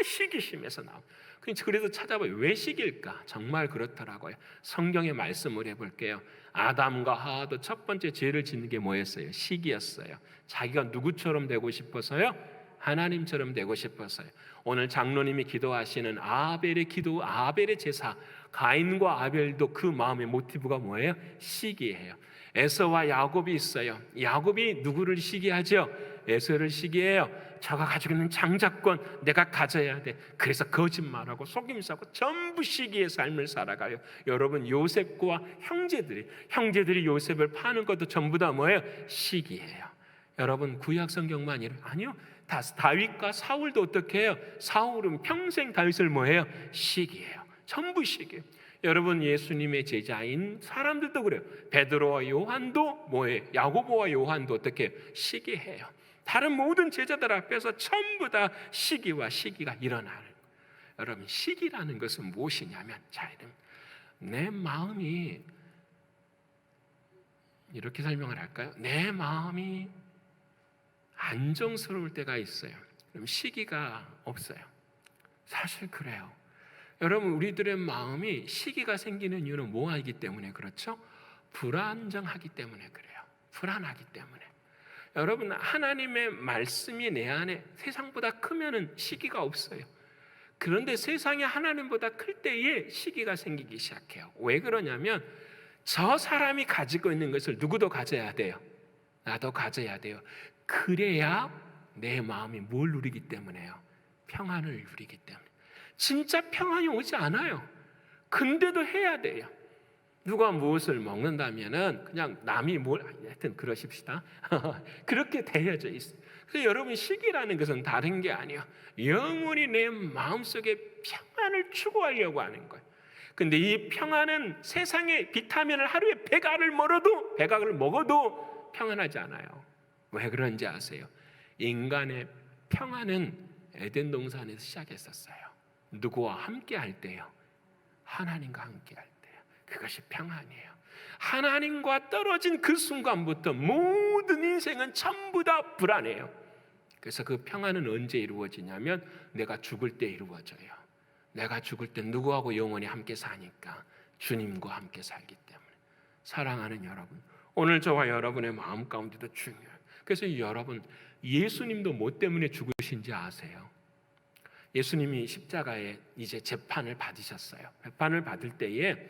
시기심에서 나옵니다. 그래서 찾아봐요. 왜 시기일까? 정말 그렇더라고요. 성경의 말씀을 해볼게요. 아담과 하와도 첫 번째 죄를 짓는 게 뭐였어요? 시기였어요. 자기가 누구처럼 되고 싶어서요? 하나님처럼 되고 싶어서요. 오늘 장로님이 기도하시는 아벨의 기도, 아벨의 제사, 가인과 아벨도 그 마음의 모티브가 뭐예요? 시기예요. 에서와 야곱이 있어요. 야곱이 누구를 시기하죠? 에서를 시기해요. 저가 가지고 있는 장자권 내가 가져야 돼. 그래서 거짓말하고 속임수하고 전부 시기의 삶을 살아가요. 여러분, 요셉과 형제들이 요셉을 파는 것도 전부 다 뭐예요? 시기예요. 여러분, 구약 성경만 아니요. 다윗과 사울도 어떻게 해요? 사울은 평생 다윗을 뭐예요? 시기예요. 전부 시기예요. 여러분, 예수님의 제자인 사람들도 그래요. 베드로와 요한도 뭐예요? 야고보와 요한도 어떻게 시기해요. 다른 모든 제자들 앞에서 전부 다 시기와 시기가 일어나는 거예요. 여러분, 시기라는 것은 무엇이냐면, 자, 내 마음이, 이렇게 설명을 할까요? 내 마음이 안정스러울 때가 있어요. 그럼 시기가 없어요. 사실 그래요. 여러분, 우리들의 마음이 시기가 생기는 이유는 뭐하기 때문에 그렇죠? 불안정하기 때문에 그래요. 불안하기 때문에. 여러분, 하나님의 말씀이 내 안에 세상보다 크면은 시기가 없어요. 그런데 세상이 하나님보다 클 때에 시기가 생기기 시작해요. 왜 그러냐면, 저 사람이 가지고 있는 것을 누구도 가져야 돼요. 나도 가져야 돼요. 그래야 내 마음이 뭘 누리기 때문에요? 평안을 누리기 때문에. 진짜 평안이 오지 않아요. 근데도 해야 돼요. 누가 무엇을 먹는다면은 그냥 남이 하여튼 그러십시다. 그렇게 되어져 있어요. 그래서 여러분, 시기라는 것은 다른 게 아니에요. 영원히 내 마음속에 평안을 추구하려고 하는 거예요. 근데 이 평안은 세상의 비타민을 하루에 100알을 먹어도 평안하지 않아요. 왜 그런지 아세요? 인간의 평안은 에덴 동산에서 시작했었어요. 누구와 함께 할 때요? 하나님과 함께 할 때요. 그것이 평안이에요. 하나님과 떨어진 그 순간부터 모든 인생은 전부 다 불안해요. 그래서 그 평안은 언제 이루어지냐면 내가 죽을 때 이루어져요. 내가 죽을 때 누구하고 영원히 함께 사니까 주님과 함께 살기 때문에. 사랑하는 여러분, 오늘 저와 여러분의 마음 가운데도 중요해요. 그래서 여러분, 예수님도 뭐 때문에 죽으신지 아세요? 예수님이 십자가에 이제 재판을 받으셨어요. 재판을 받을 때에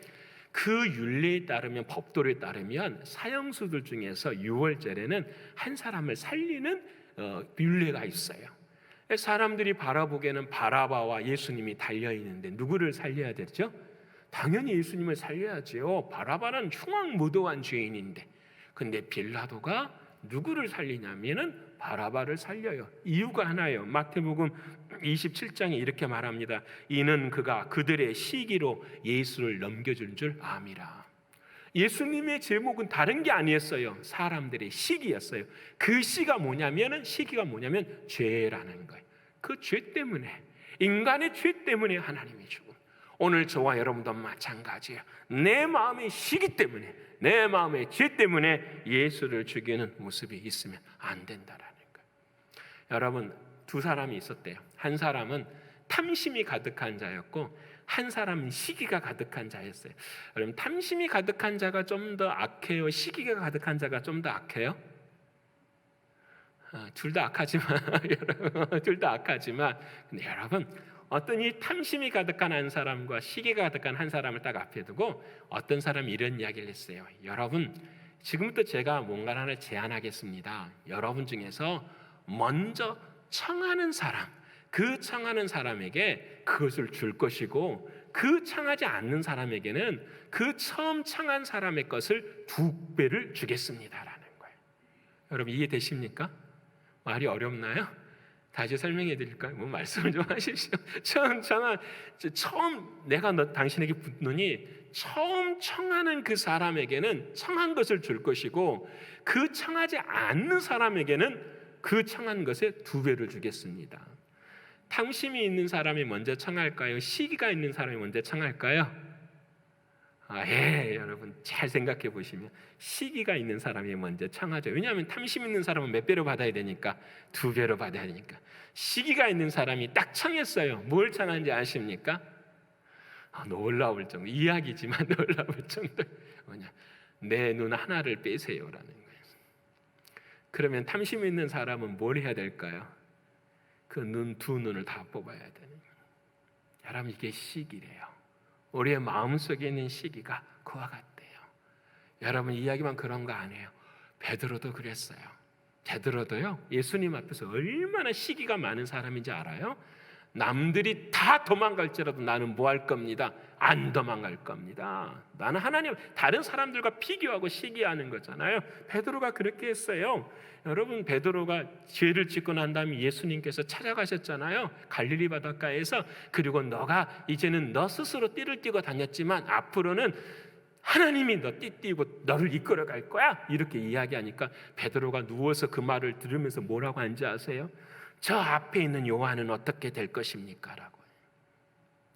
그 율례에 따르면, 법도에 따르면 사형수들 중에서 유월절에는 한 사람을 살리는 율례가 있어요. 사람들이 바라보기에는 바라바와 예수님이 달려있는데 누구를 살려야 되죠? 당연히 예수님을 살려야죠. 바라바는 흉악무도한 죄인인데, 근데 빌라도가 누구를 살리냐면은 바라바를 살려요. 이유가 하나예요. 마태복음 27장에 이렇게 말합니다. 이는 그가 그들의 시기로 예수를 넘겨준 줄 암이라. 예수님의 제목은 다른 게 아니었어요. 사람들의 시기였어요. 그 시기가 뭐냐면 죄라는 거예요. 그 죄 때문에, 인간의 죄 때문에 하나님이 죽음. 오늘 저와 여러분도 마찬가지예요. 내 마음의 시기 때문에, 내 마음의 죄 때문에 예수를 죽이는 모습이 있으면 안 된다라는 거예요. 여러분, 두 사람이 있었대요. 한 사람은 탐심이 가득한 자였고 한 사람은 시기가 가득한 자였어요. 여러분, 탐심이 가득한 자가 좀 더 악해요? 시기가 가득한 자가 좀 더 악해요? 둘 다 악하지만 둘 다 악하지만, 근데 여러분, 어떤 이 탐심이 가득한 한 사람과 시기가 가득한 한 사람을 딱 앞에 두고 어떤 사람이 이런 이야기를 했어요. 여러분, 지금부터 제가 뭔가를 하나 제안하겠습니다. 여러분 중에서 먼저 청하는 사람, 그 청하는 사람에게 그것을 줄 것이고, 그 청하지 않는 사람에게는 그 처음 청한 사람의 것을 2배를 주겠습니다라는 거예요. 여러분, 이해되십니까? 말이 어렵나요? 다시 설명해 드릴까요? 뭐 말씀을 좀 하십시오. 처음 내가 당신에게 붙노니 처음 청하는 그 사람에게는 청한 것을 줄 것이고, 그 청하지 않는 사람에게는 그 청한 것의 2배를 주겠습니다. 탐심이 있는 사람이 먼저 청할까요? 시기가 있는 사람이 먼저 청할까요? 여러분 잘 생각해 보시면 시기가 있는 사람이 먼저 청하죠. 왜냐하면 탐심 있는 사람은 몇 배로 받아야 되니까, 2배로 받아야 되니까. 시기가 있는 사람이 딱 청했어요. 뭘 청한지 아십니까? 놀라울 정도, 이야기지만 놀라울 정도. 뭐냐, 내 눈 하나를 빼세요라는 거예요. 그러면 탐심 있는 사람은 뭘 해야 될까요? 그 눈, 2눈을 다 뽑아야 되는 거예요. 여러분, 이게 시기래요. 우리의 마음속에 있는 시기가 그와 같대요. 여러분, 이야기만 그런 거 아니에요. 베드로도 그랬어요. 베드로도요, 예수님 앞에서 얼마나 시기가 많은 사람인지 알아요? 남들이 다 도망갈지라도 나는 뭐 할 겁니다? 안 도망갈 겁니다. 나는 하나님, 다른 사람들과 비교하고 시기하는 거잖아요. 베드로가 그렇게 했어요. 여러분, 베드로가 죄를 짓고 난 다음에 예수님께서 찾아가셨잖아요. 갈릴리 바닷가에서. 그리고 너가 이제는 너 스스로 띠를 띠고 다녔지만 앞으로는 하나님이 너 띠 띠고 너를 이끌어 갈 거야, 이렇게 이야기하니까 베드로가 누워서 그 말을 들으면서 뭐라고 한지 아세요? 저 앞에 있는 요한은 어떻게 될 것입니까? 라고.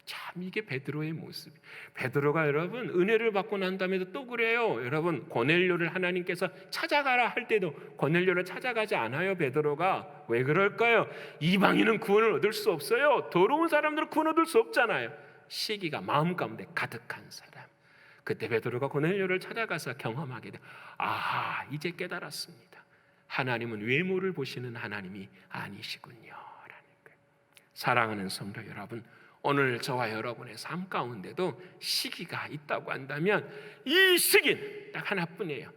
참, 이게 베드로의 모습. 베드로가 여러분 은혜를 받고 난 다음에도 또 그래요. 여러분, 고넬료를 하나님께서 찾아가라 할 때도 고넬료를 찾아가지 않아요. 베드로가. 왜 그럴까요? 이방인은 구원을 얻을 수 없어요. 더러운 사람들은 구원 얻을 수 없잖아요. 시기가 마음 가운데 가득한 사람. 그때 베드로가 고넬료를 찾아가서 경험하게 돼. 아하, 이제 깨달았습니다. 하나님은 외모를 보시는 하나님이 아니시군요 라는 거예요. 사랑하는 성도 여러분, 오늘 저와 여러분의 삶 가운데도 시기가 있다고 한다면 이 시기는 딱 하나뿐이에요.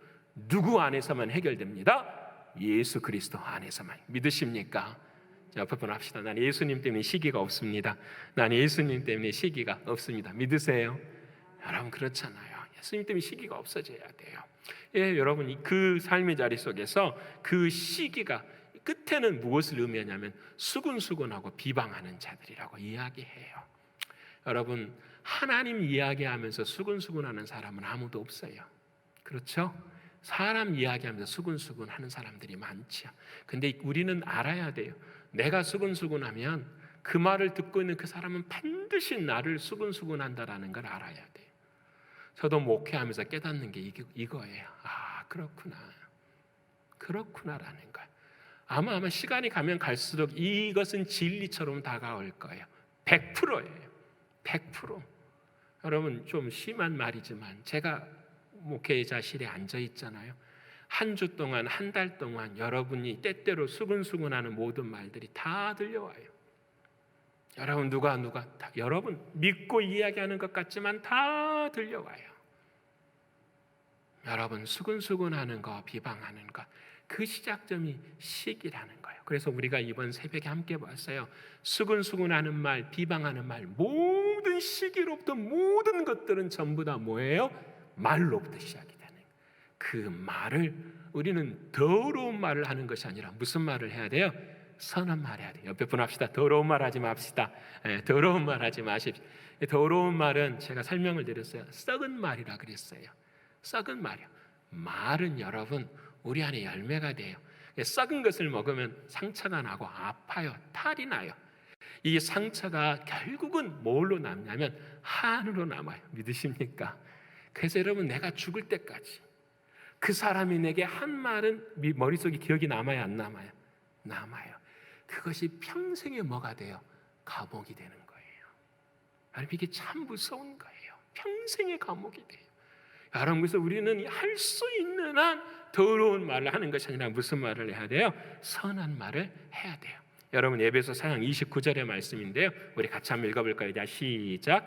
누구 안에서만 해결됩니다? 예수 그리스도 안에서만. 믿으십니까? 옆에 분 합시다. 나는 예수님 때문에 시기가 없습니다. 나는 예수님 때문에 시기가 없습니다. 믿으세요? 여러분, 그렇잖아요. 예수님 때문에 시기가 없어져야 돼요. 여러분, 그 삶의 자리 속에서 그 시기가 끝에는 무엇을 의미하냐면 수군수군하고 비방하는 자들이라고 이야기해요. 여러분, 하나님 이야기하면서 수군수군하는 사람은 아무도 없어요. 그렇죠? 사람 이야기하면서 수군수군하는 사람들이 많죠. 근데 우리는 알아야 돼요. 내가 수군수군하면 그 말을 듣고 있는 그 사람은 반드시 나를 수군수군한다라는 걸 알아야 돼요. 저도 목회하면서 깨닫는 게 이거예요. 그렇구나라는 거예요. 아마 시간이 가면 갈수록 이것은 진리처럼 다가올 거예요. 100%예요. 100%. 여러분 좀 심한 말이지만 제가 목회자실에 앉아 있잖아요. 한 주 동안, 한 달 동안 여러분이 때때로 수근수근하는 모든 말들이 다 들려와요. 여러분 누가 다 여러분 믿고 이야기하는 것 같지만 다 들려와요. 여러분 수근수근하는 거, 비방하는 것, 그 시작점이 시기라는 거예요. 그래서 우리가 이번 새벽에 함께 봤어요. 수근수근하는 말, 비방하는 말, 모든 시기로부터 모든 것들은 전부 다 뭐예요? 말로부터 시작이 되는 거예요. 그 말을 우리는 더러운 말을 하는 것이 아니라 무슨 말을 해야 돼요? 선한 말 해야 돼요. 옆에 분 합시다. 더러운 말 하지 맙시다. 더러운 말 하지 마십시오. 더러운 말은 제가 설명을 드렸어요. 썩은 말이라 그랬어요. 썩은 말이요. 말은 여러분 우리 안에 열매가 돼요. 썩은 것을 먹으면 상처가 나고 아파요. 탈이 나요. 이 상처가 결국은 뭘로 남냐면 한으로 남아요. 믿으십니까? 그래서 여러분 내가 죽을 때까지 그 사람이 내게 한 말은 머릿속에 기억이 남아요? 안 남아요? 남아요. 그것이 평생에 뭐가 돼요? 감옥이 되는 거예요. 여러분 이게 참 무서운 거예요. 평생의 감옥이 돼요. 여러분 그래서 우리는 할 수 있는 한 더러운 말을 하는 것이 아니라 무슨 말을 해야 돼요? 선한 말을 해야 돼요. 여러분 에베소 4장 29절의 말씀인데요. 우리 같이 한번 읽어볼까요? 자, 시작.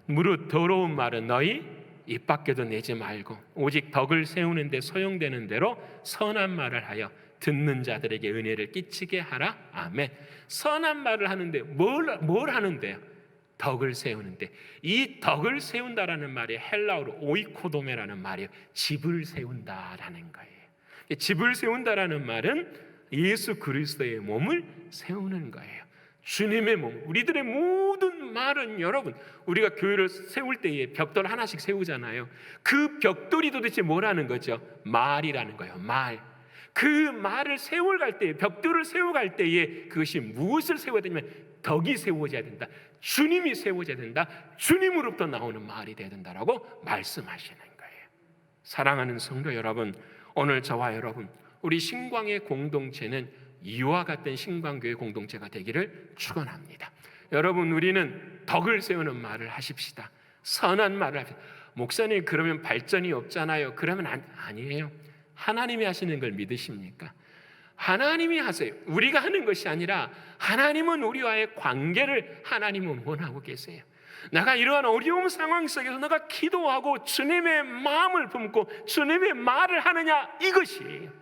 무릇 더러운 말은 너희 입 밖에도 내지 말고 오직 덕을 세우는 데 소용되는 대로 선한 말을 하여 듣는 자들에게 은혜를 끼치게 하라. 아멘. 선한 말을 하는데 뭘 하는데요? 덕을 세우는데, 이 덕을 세운다라는 말이 헬라어로 오이코도메라는 말이에요. 집을 세운다라는 거예요. 집을 세운다라는 말은 예수 그리스도의 몸을 세우는 거예요. 주님의 몸, 우리들의 모든 말은 여러분 우리가 교회를 세울 때에 벽돌 하나씩 세우잖아요. 그 벽돌이 도대체 뭐라는 거죠? 말이라는 거예요. 말. 그 말을 세워갈 때에, 벽돌을 세워갈 때에 그것이 무엇을 세워야 되냐면 덕이 세워져야 된다. 주님이 세워져야 된다. 주님으로부터 나오는 말이 되어야 된다라고 말씀하시는 거예요. 사랑하는 성도 여러분, 오늘 저와 여러분 우리 신광의 공동체는 이와 같은 신광교회 공동체가 되기를 축원합니다. 여러분 우리는 덕을 세우는 말을 하십시다. 선한 말을 합시다. 목사님 그러면 발전이 없잖아요. 그러면 아니에요. 하나님이 하시는 걸 믿으십니까? 하나님이 하세요. 우리가 하는 것이 아니라 하나님은 우리와의 관계를 하나님은 원하고 계세요. 내가 이러한 어려운 상황 속에서 내가 기도하고 주님의 마음을 품고 주님의 말을 하느냐, 이것이에요.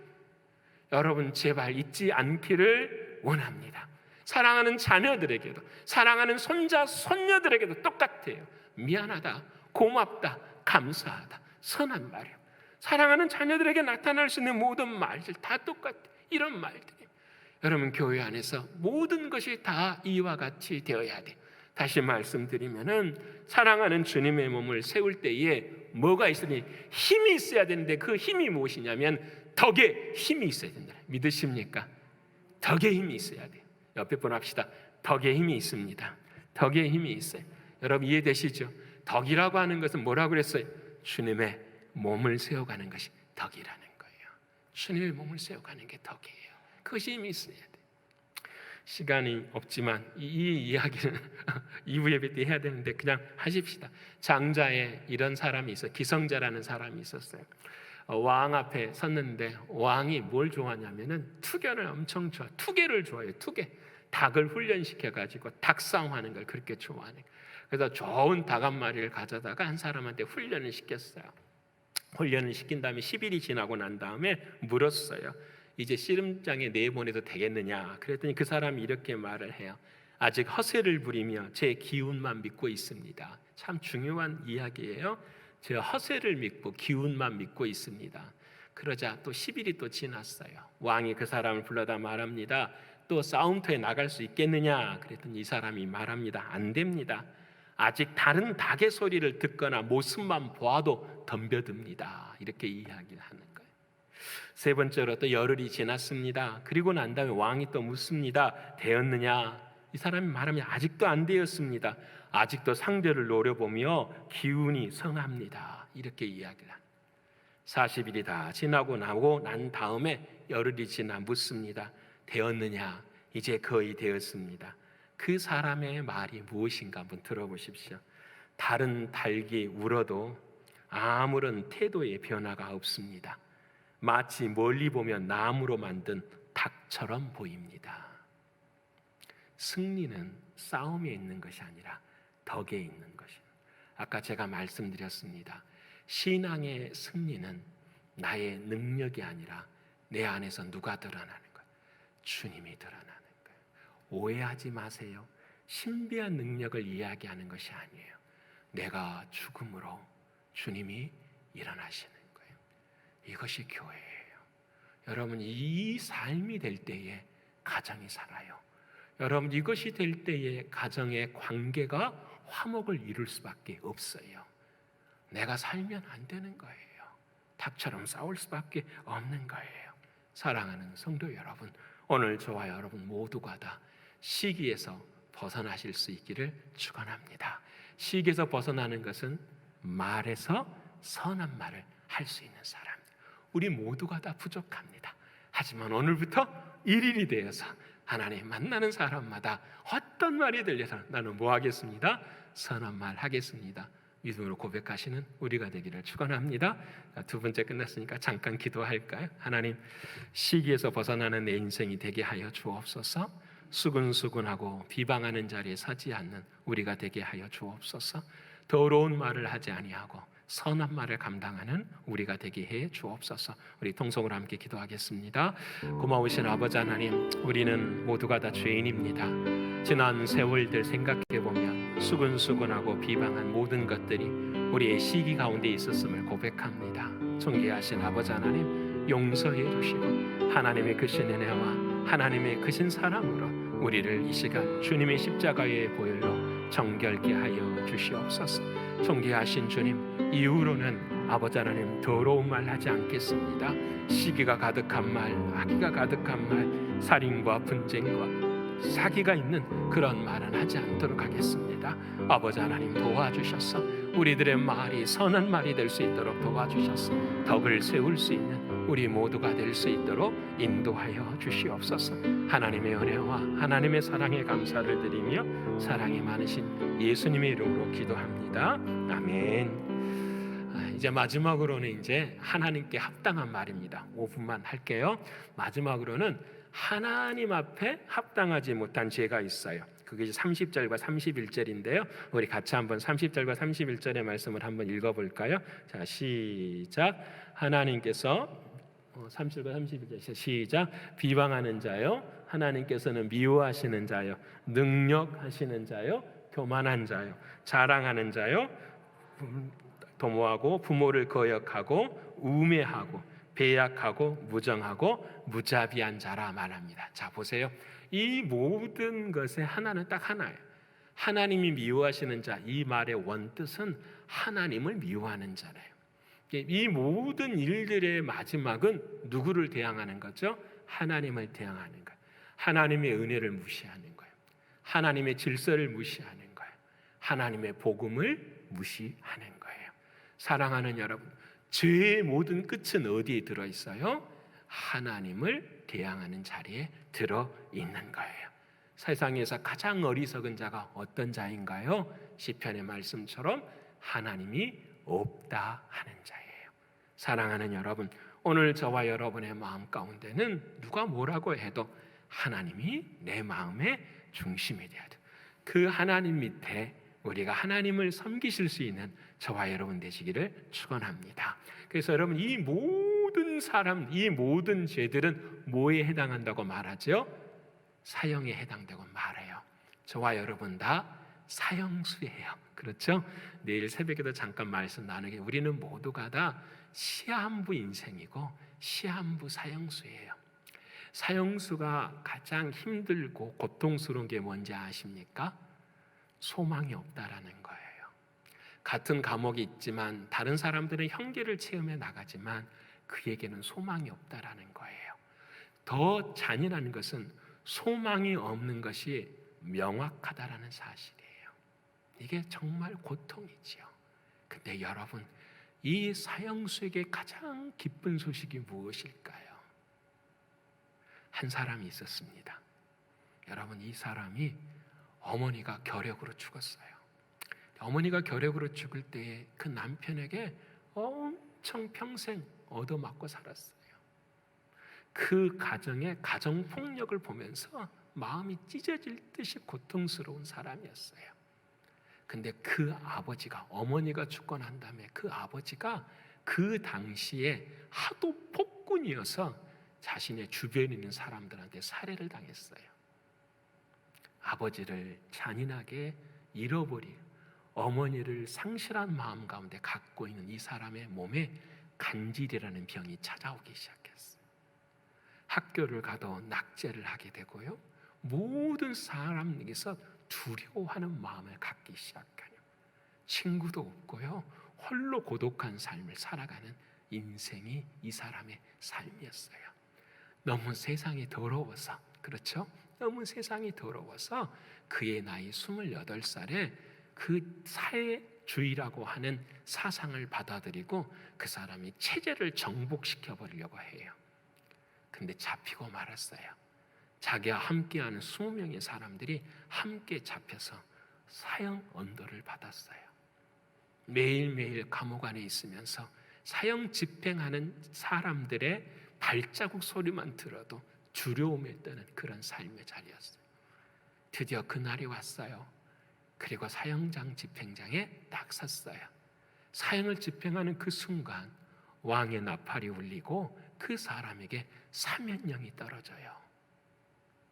여러분 제발 잊지 않기를 원합니다. 사랑하는 자녀들에게도, 사랑하는 손자 손녀들에게도 똑같아요. 미안하다, 고맙다, 감사하다, 선한 말이요. 사랑하는 자녀들에게 나타날 수 있는 모든 말들 다 똑같아요. 이런 말들이에요. 여러분 교회 안에서 모든 것이 다 이와 같이 되어야 돼요. 다시 말씀드리면은 사랑하는 주님의 몸을 세울 때에 뭐가 있으니 힘이 있어야 되는데, 그 힘이 무엇이냐면 덕에 힘이 있어야 된다. 믿으십니까? 덕에 힘이 있어야 돼요. 옆에 분 합시다. 덕에 힘이 있습니다. 덕에 힘이 있어요. 여러분 이해되시죠? 덕이라고 하는 것은 뭐라고 그랬어요? 주님의 몸을 세워가는 것이 덕이라는 거예요. 주님의 몸을 세워가는 게 덕이에요. 그것이 힘이 있어야 돼요. 시간이 없지만 이 이야기는 2부 예배 때 해야 되는데 그냥 하십시다. 장자에 이런 사람이 있어요. 기성자라는 사람이 있었어요. 왕 앞에 섰는데 왕이 뭘 좋아하냐면은 투견을 엄청 좋아. 투개를 좋아해요. 투개. 닭을 훈련시켜가지고 닭싸움하는 걸 그렇게 좋아하는 거예요. 그래서 좋은 닭 한 마리를 가져다가 한 사람한테 훈련을 시켰어요. 훈련을 시킨 다음에 10일이 지나고 난 다음에 물었어요. 이제 씨름장에 내보내도 되겠느냐? 그랬더니 그 사람이 이렇게 말을 해요. 아직 허세를 부리며 제 기운만 믿고 있습니다. 참 중요한 이야기예요. 제 허세를 믿고 기운만 믿고 있습니다. 그러자 또 10일이 또 지났어요. 왕이 그 사람을 불러다 말합니다. 또 싸움터에 나갈 수 있겠느냐? 그랬더니 이 사람이 말합니다. 안 됩니다. 아직 다른 닭의 소리를 듣거나 모습만 보아도 덤벼듭니다. 이렇게 이야기를 하는 거예요. 세 번째로 또 열흘이 지났습니다. 그리고 난 다음에 왕이 또 묻습니다. 되었느냐? 이 사람이 말하면 아직도 안 되었습니다. 아직도 상대를 노려보며 기운이 성합니다. 이렇게 이야기를 합니다. 40일이 다 지나고 나고 난 다음에 열흘이 지나 묻습니다. 되었느냐? 이제 거의 되었습니다. 그 사람의 말이 무엇인가 한번 들어보십시오. 다른 닭이 울어도 아무런 태도의 변화가 없습니다. 마치 멀리 보면 나무로 만든 닭처럼 보입니다. 승리는 싸움에 있는 것이 아니라 덕에 있는 것입니다. 아까 제가 말씀드렸습니다. 신앙의 승리는 나의 능력이 아니라 내 안에서 누가 드러나는 거예요? 주님이 드러나는 거예요. 오해하지 마세요. 신비한 능력을 이야기하는 것이 아니에요. 내가 죽음으로 주님이 일어나시는 거예요. 이것이 교회예요. 여러분, 이 삶이 될 때에 가정이 살아요. 여러분, 이것이 될 때에 가정의 관계가 화목을 이룰 수밖에 없어요. 내가 살면 안 되는 거예요. 닭처럼 싸울 수밖에 없는 거예요. 사랑하는 성도 여러분, 오늘 저와 여러분 모두가 다 시기에서 벗어나실 수 있기를 축원합니다. 시기에서 벗어나는 것은 말에서 선한 말을 할 수 있는 사람. 우리 모두가 다 부족합니다. 하지만 오늘부터 1일이 되어서 하나님 만나는 사람마다 어떤 말이 들려서 나는 뭐 하겠습니다? 선한 말 하겠습니다. 믿음으로 고백하시는 우리가 되기를 축원합니다. 두 번째 끝났으니까 잠깐 기도할까요? 하나님, 시기에서 벗어나는 내 인생이 되게 하여 주옵소서. 수근수근하고 비방하는 자리에 서지 않는 우리가 되게 하여 주옵소서. 더러운 말을 하지 아니하고 선한 말을 감당하는 우리가 되게 해 주옵소서. 우리 통성으로 함께 기도하겠습니다. 고마우신 아버지 하나님, 우리는 모두가 다 죄인입니다. 지난 세월들 생각해보면 수근수근하고 비방한 모든 것들이 우리의 시기 가운데 있었음을 고백합니다. 존귀하신 아버지 하나님, 용서해 주시고 하나님의 크신 은혜와 하나님의 크신 사랑으로 우리를 이 시간 주님의 십자가의 보혈로 정결케 하여 주시옵소서. 존귀하신 주님, 이후로는 아버지 하나님 더러운 말 하지 않겠습니다. 시기가 가득한 말, 악의가 가득한 말, 살인과 분쟁과 사기가 있는 그런 말은 하지 않도록 하겠습니다. 아버지 하나님 도와주셔서 우리들의 말이 선한 말이 될 수 있도록 도와주셔서 덕을 세울 수 있는 우리 모두가 될 수 있도록 인도하여 주시옵소서. 하나님의 은혜와 하나님의 사랑에 감사를 드리며 사랑이 많으신 예수님의 이름으로 기도합니다. 아멘. 이제 마지막으로는 이제 하나님께 합당한 말입니다. 5분만 할게요. 마지막으로는 하나님 앞에 합당하지 못한 죄가 있어요. 그게 30절과 31절인데요. 우리 같이 한번 30절과 31절의 말씀을 한번 읽어볼까요? 자, 시작. 하나님께서 30절과 31절 시작. 비방하는 자요, 하나님께서는 미워하시는 자요, 능력하시는 자요, 교만한 자요, 자랑하는 자요, 도모하고 부모를 거역하고 우매하고 배약하고 무정하고 무자비한 자라 말합니다. 자, 보세요. 이 모든 것의 하나는 딱 하나예요. 하나님이 미워하시는 자, 이 말의 원뜻은 하나님을 미워하는 자래요. 이 모든 일들의 마지막은 누구를 대항하는 거죠? 하나님을 대항하는 거예요. 하나님의 은혜를 무시하는 거예요. 하나님의 질서를 무시하는 거예요. 하나님의 복음을 무시하는 거예요. 사랑하는 여러분, 죄의 모든 끝은 어디에 들어있어요? 하나님을 대항하는 자리에 들어있는 거예요. 세상에서 가장 어리석은 자가 어떤 자인가요? 시편의 말씀처럼 하나님이 없다 하는 자예요. 사랑하는 여러분, 오늘 저와 여러분의 마음 가운데는 누가 뭐라고 해도 하나님이 내 마음의 중심이 되어야 돼요. 그 하나님 밑에 우리가 하나님을 섬기실 수 있는 저와 여러분 되시기를 축원합니다. 그래서 여러분, 이 모든 사람, 이 모든 죄들은 뭐에 해당한다고 말하죠? 사형에 해당되고 말해요. 저와 여러분 다 사형수예요. 그렇죠? 내일 새벽에도 잠깐 말씀 나누게, 우리는 모두가 다 시한부 인생이고 시한부 사형수예요. 사형수가 가장 힘들고 고통스러운 게 뭔지 아십니까? 소망이 없다라는 거예요. 같은 감옥이 있지만 다른 사람들은 형계를 체험해 나가지만 그에게는 소망이 없다라는 거예요. 더 잔인한 것은 소망이 없는 것이 명확하다라는 사실이에요. 이게 정말 고통이지요. 근데 여러분, 이 사형수에게 가장 기쁜 소식이 무엇일까요? 한 사람이 있었습니다. 여러분, 이 사람이 어머니가 결핵으로 죽었어요. 어머니가 결핵으로 죽을 때에 그 남편에게 엄청 평생 얻어맞고 살았어요. 그 가정의 가정폭력을 보면서 마음이 찢어질 듯이 고통스러운 사람이었어요. 근데 그 아버지가, 어머니가 죽고 난 다음에 그 아버지가 그 당시에 하도 폭군이어서 자신의 주변에 있는 사람들한테 살해를 당했어요. 아버지를 잔인하게 잃어버린, 어머니를 상실한 마음 가운데 갖고 있는 이 사람의 몸에 간질이라는 병이 찾아오기 시작했어요. 학교를 가도 낙제를 하게 되고요, 모든 사람에게서 두려워하는 마음을 갖기 시작하요. 친구도 없고요, 홀로 고독한 삶을 살아가는 인생이 이 사람의 삶이었어요. 너무 세상이 더러워서, 그렇죠? 너무 세상이 더러워서 그의 나이 28살에 그 사회주의라고 하는 사상을 받아들이고 그 사람이 체제를 정복시켜 버리려고 해요. 근데 잡히고 말았어요. 자기와 함께하는 20명의 사람들이 함께 잡혀서 사형 언도를 받았어요. 매일매일 감옥 안에 있으면서 사형 집행하는 사람들의 발자국 소리만 들어도 두려움에 떠는 그런 삶의 자리였어요. 드디어 그날이 왔어요. 그리고 사형장 집행장에 딱 섰어요. 사형을 집행하는 그 순간 왕의 나팔이 울리고 그 사람에게 사면령이 떨어져요.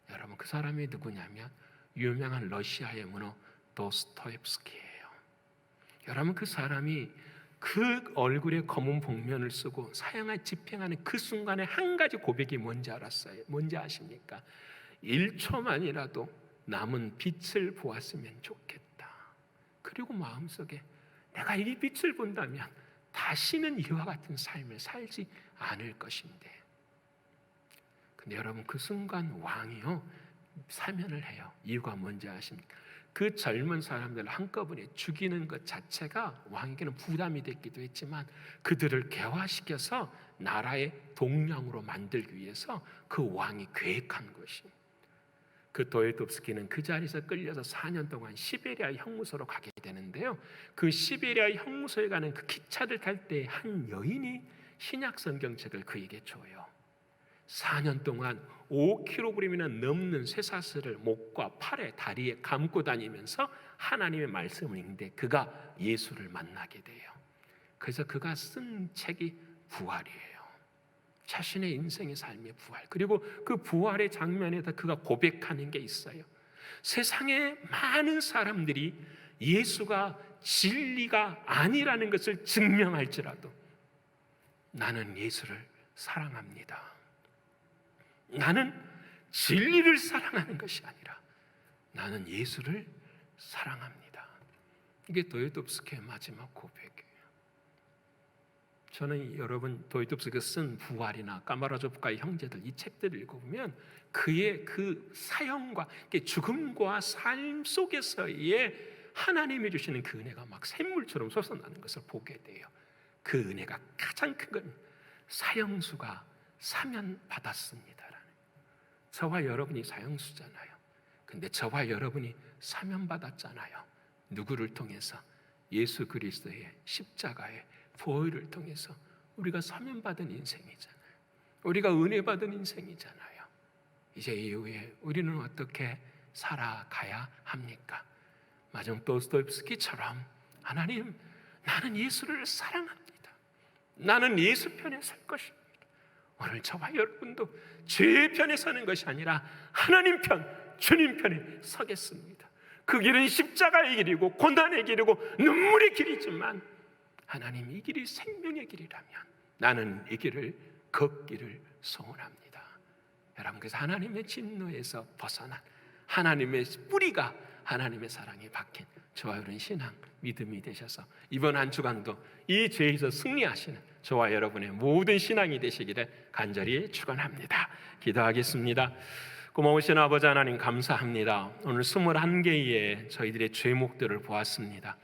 여러분, 그 사람이 누구냐면 유명한 러시아의 문호 도스토옙스키예요. 여러분, 그 사람이 그 얼굴에 검은 복면을 쓰고 사형을 집행하는 그 순간에 한 가지 고백이 뭔지 알았어요. 뭔지 아십니까? 1초만이라도 남은 빛을 보았으면 좋겠다. 그리고 마음속에 내가 이 빛을 본다면 다시는 이와 같은 삶을 살지 않을 것인데. 근데 여러분, 그 순간 왕이요 사면을 해요. 이유가 뭔지 아십니까? 그 젊은 사람들을 한꺼번에 죽이는 것 자체가 왕에게는 부담이 됐기도 했지만 그들을 개화시켜서 나라의 동량으로 만들기 위해서 그 왕이 계획한 것이, 그 도스토옙스키는 그 자리에서 끌려서 4년 동안 시베리아 형무소로 가게 되는데요, 그 시베리아 형무소에 가는 그 기차를 탈 때 한 여인이 신약 성경책을 그에게 줘요. 4년 동안 5kg이나 넘는 쇠사슬을 목과 팔에, 다리에 감고 다니면서 하나님의 말씀을 읽는데 그가 예수를 만나게 돼요. 그래서 그가 쓴 책이 부활이에요. 자신의 인생의 삶의 부활, 그리고 그 부활의 장면에다 그가 고백하는 게 있어요. 세상에 많은 사람들이 예수가 진리가 아니라는 것을 증명할지라도 나는 예수를 사랑합니다. 나는 진리를 사랑하는 것이 아니라 나는 예수를 사랑합니다. 이게 도스토옙스키의 마지막 고백이에요. 저는 여러분 도스토옙스키가 쓴 부활이나 까마라조프가의 형제들, 이 책들을 읽어보면 그의 그 사형과 죽음과 삶 속에서의 하나님이 주시는 그 은혜가 막 샘물처럼 솟아나는 것을 보게 돼요. 그 은혜가 가장 큰 건 사형수가 사면받았습니다라는, 저와 여러분이 사형수잖아요. 근데 저와 여러분이 사면받았잖아요. 누구를 통해서? 예수 그리스도의 십자가의 보혈을 통해서 우리가 사면받은 인생이잖아요. 우리가 은혜 받은 인생이잖아요. 이제 이후에 우리는 어떻게 살아가야 합니까? 마지막 도스토옙스키처럼 하나님, 나는 예수를 사랑합니다. 나는 예수 편에 설 것입니다. 오늘 저와 여러분도 죄 편에 서는 것이 아니라 하나님 편, 주님 편에 서겠습니다. 그 길은 십자가의 길이고 고난의 길이고 눈물의 길이지만 하나님, 이 길이 생명의 길이라면 나는 이 길을 걷기를 소원합니다. 여러분, 그래서 하나님의 진노에서 벗어난 하나님의 뿌리가 하나님의 사랑에 박힌 저와 여러분 신앙, 믿음이 되셔서 이번 한 주간도 이 죄에서 승리하시는 저와 여러분의 모든 신앙이 되시기를 간절히 축원합니다. 기도하겠습니다. 고마우신 아버지 하나님, 감사합니다. 오늘 21개의 저희들의 죄목들을 보았습니다.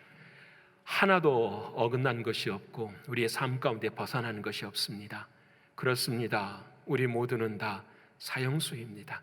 하나도 어긋난 것이 없고 우리의 삶 가운데 벗어나는 것이 없습니다. 그렇습니다. 우리 모두는 다 사형수입니다.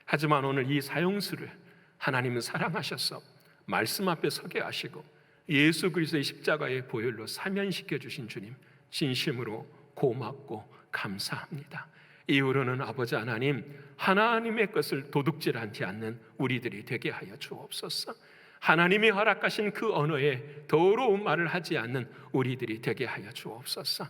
하지만 오늘 이 사형수를 하나님은 사랑하셔서 말씀 앞에 서게 하시고 예수 그리스도의 십자가의 보혈로 사면시켜 주신 주님, 진심으로 고맙고 감사합니다. 이후로는 아버지 하나님, 하나님의 것을 도둑질하지 않는 우리들이 되게 하여 주옵소서. 하나님이 허락하신 그 언어에 더러운 말을 하지 않는 우리들이 되게 하여 주옵소서.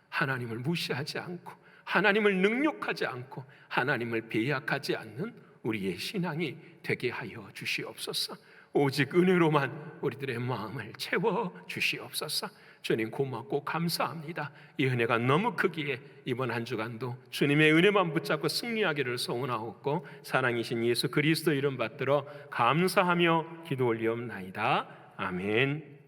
하나님을 무시하지 않고 하나님을 능욕하지 않고 하나님을 배약하지 않는 우리의 신앙이 되게 하여 주시옵소서. 오직 은혜로만 우리들의 마음을 채워 주시옵소서. 주님 고맙고 감사합니다. 이 은혜가 너무 크기에 이번 한 주간도 주님의 은혜만 붙잡고 승리하기를 소원하옵고 사랑이신 예수 그리스도 이름 받들어 감사하며 기도 올리옵나이다. 아멘.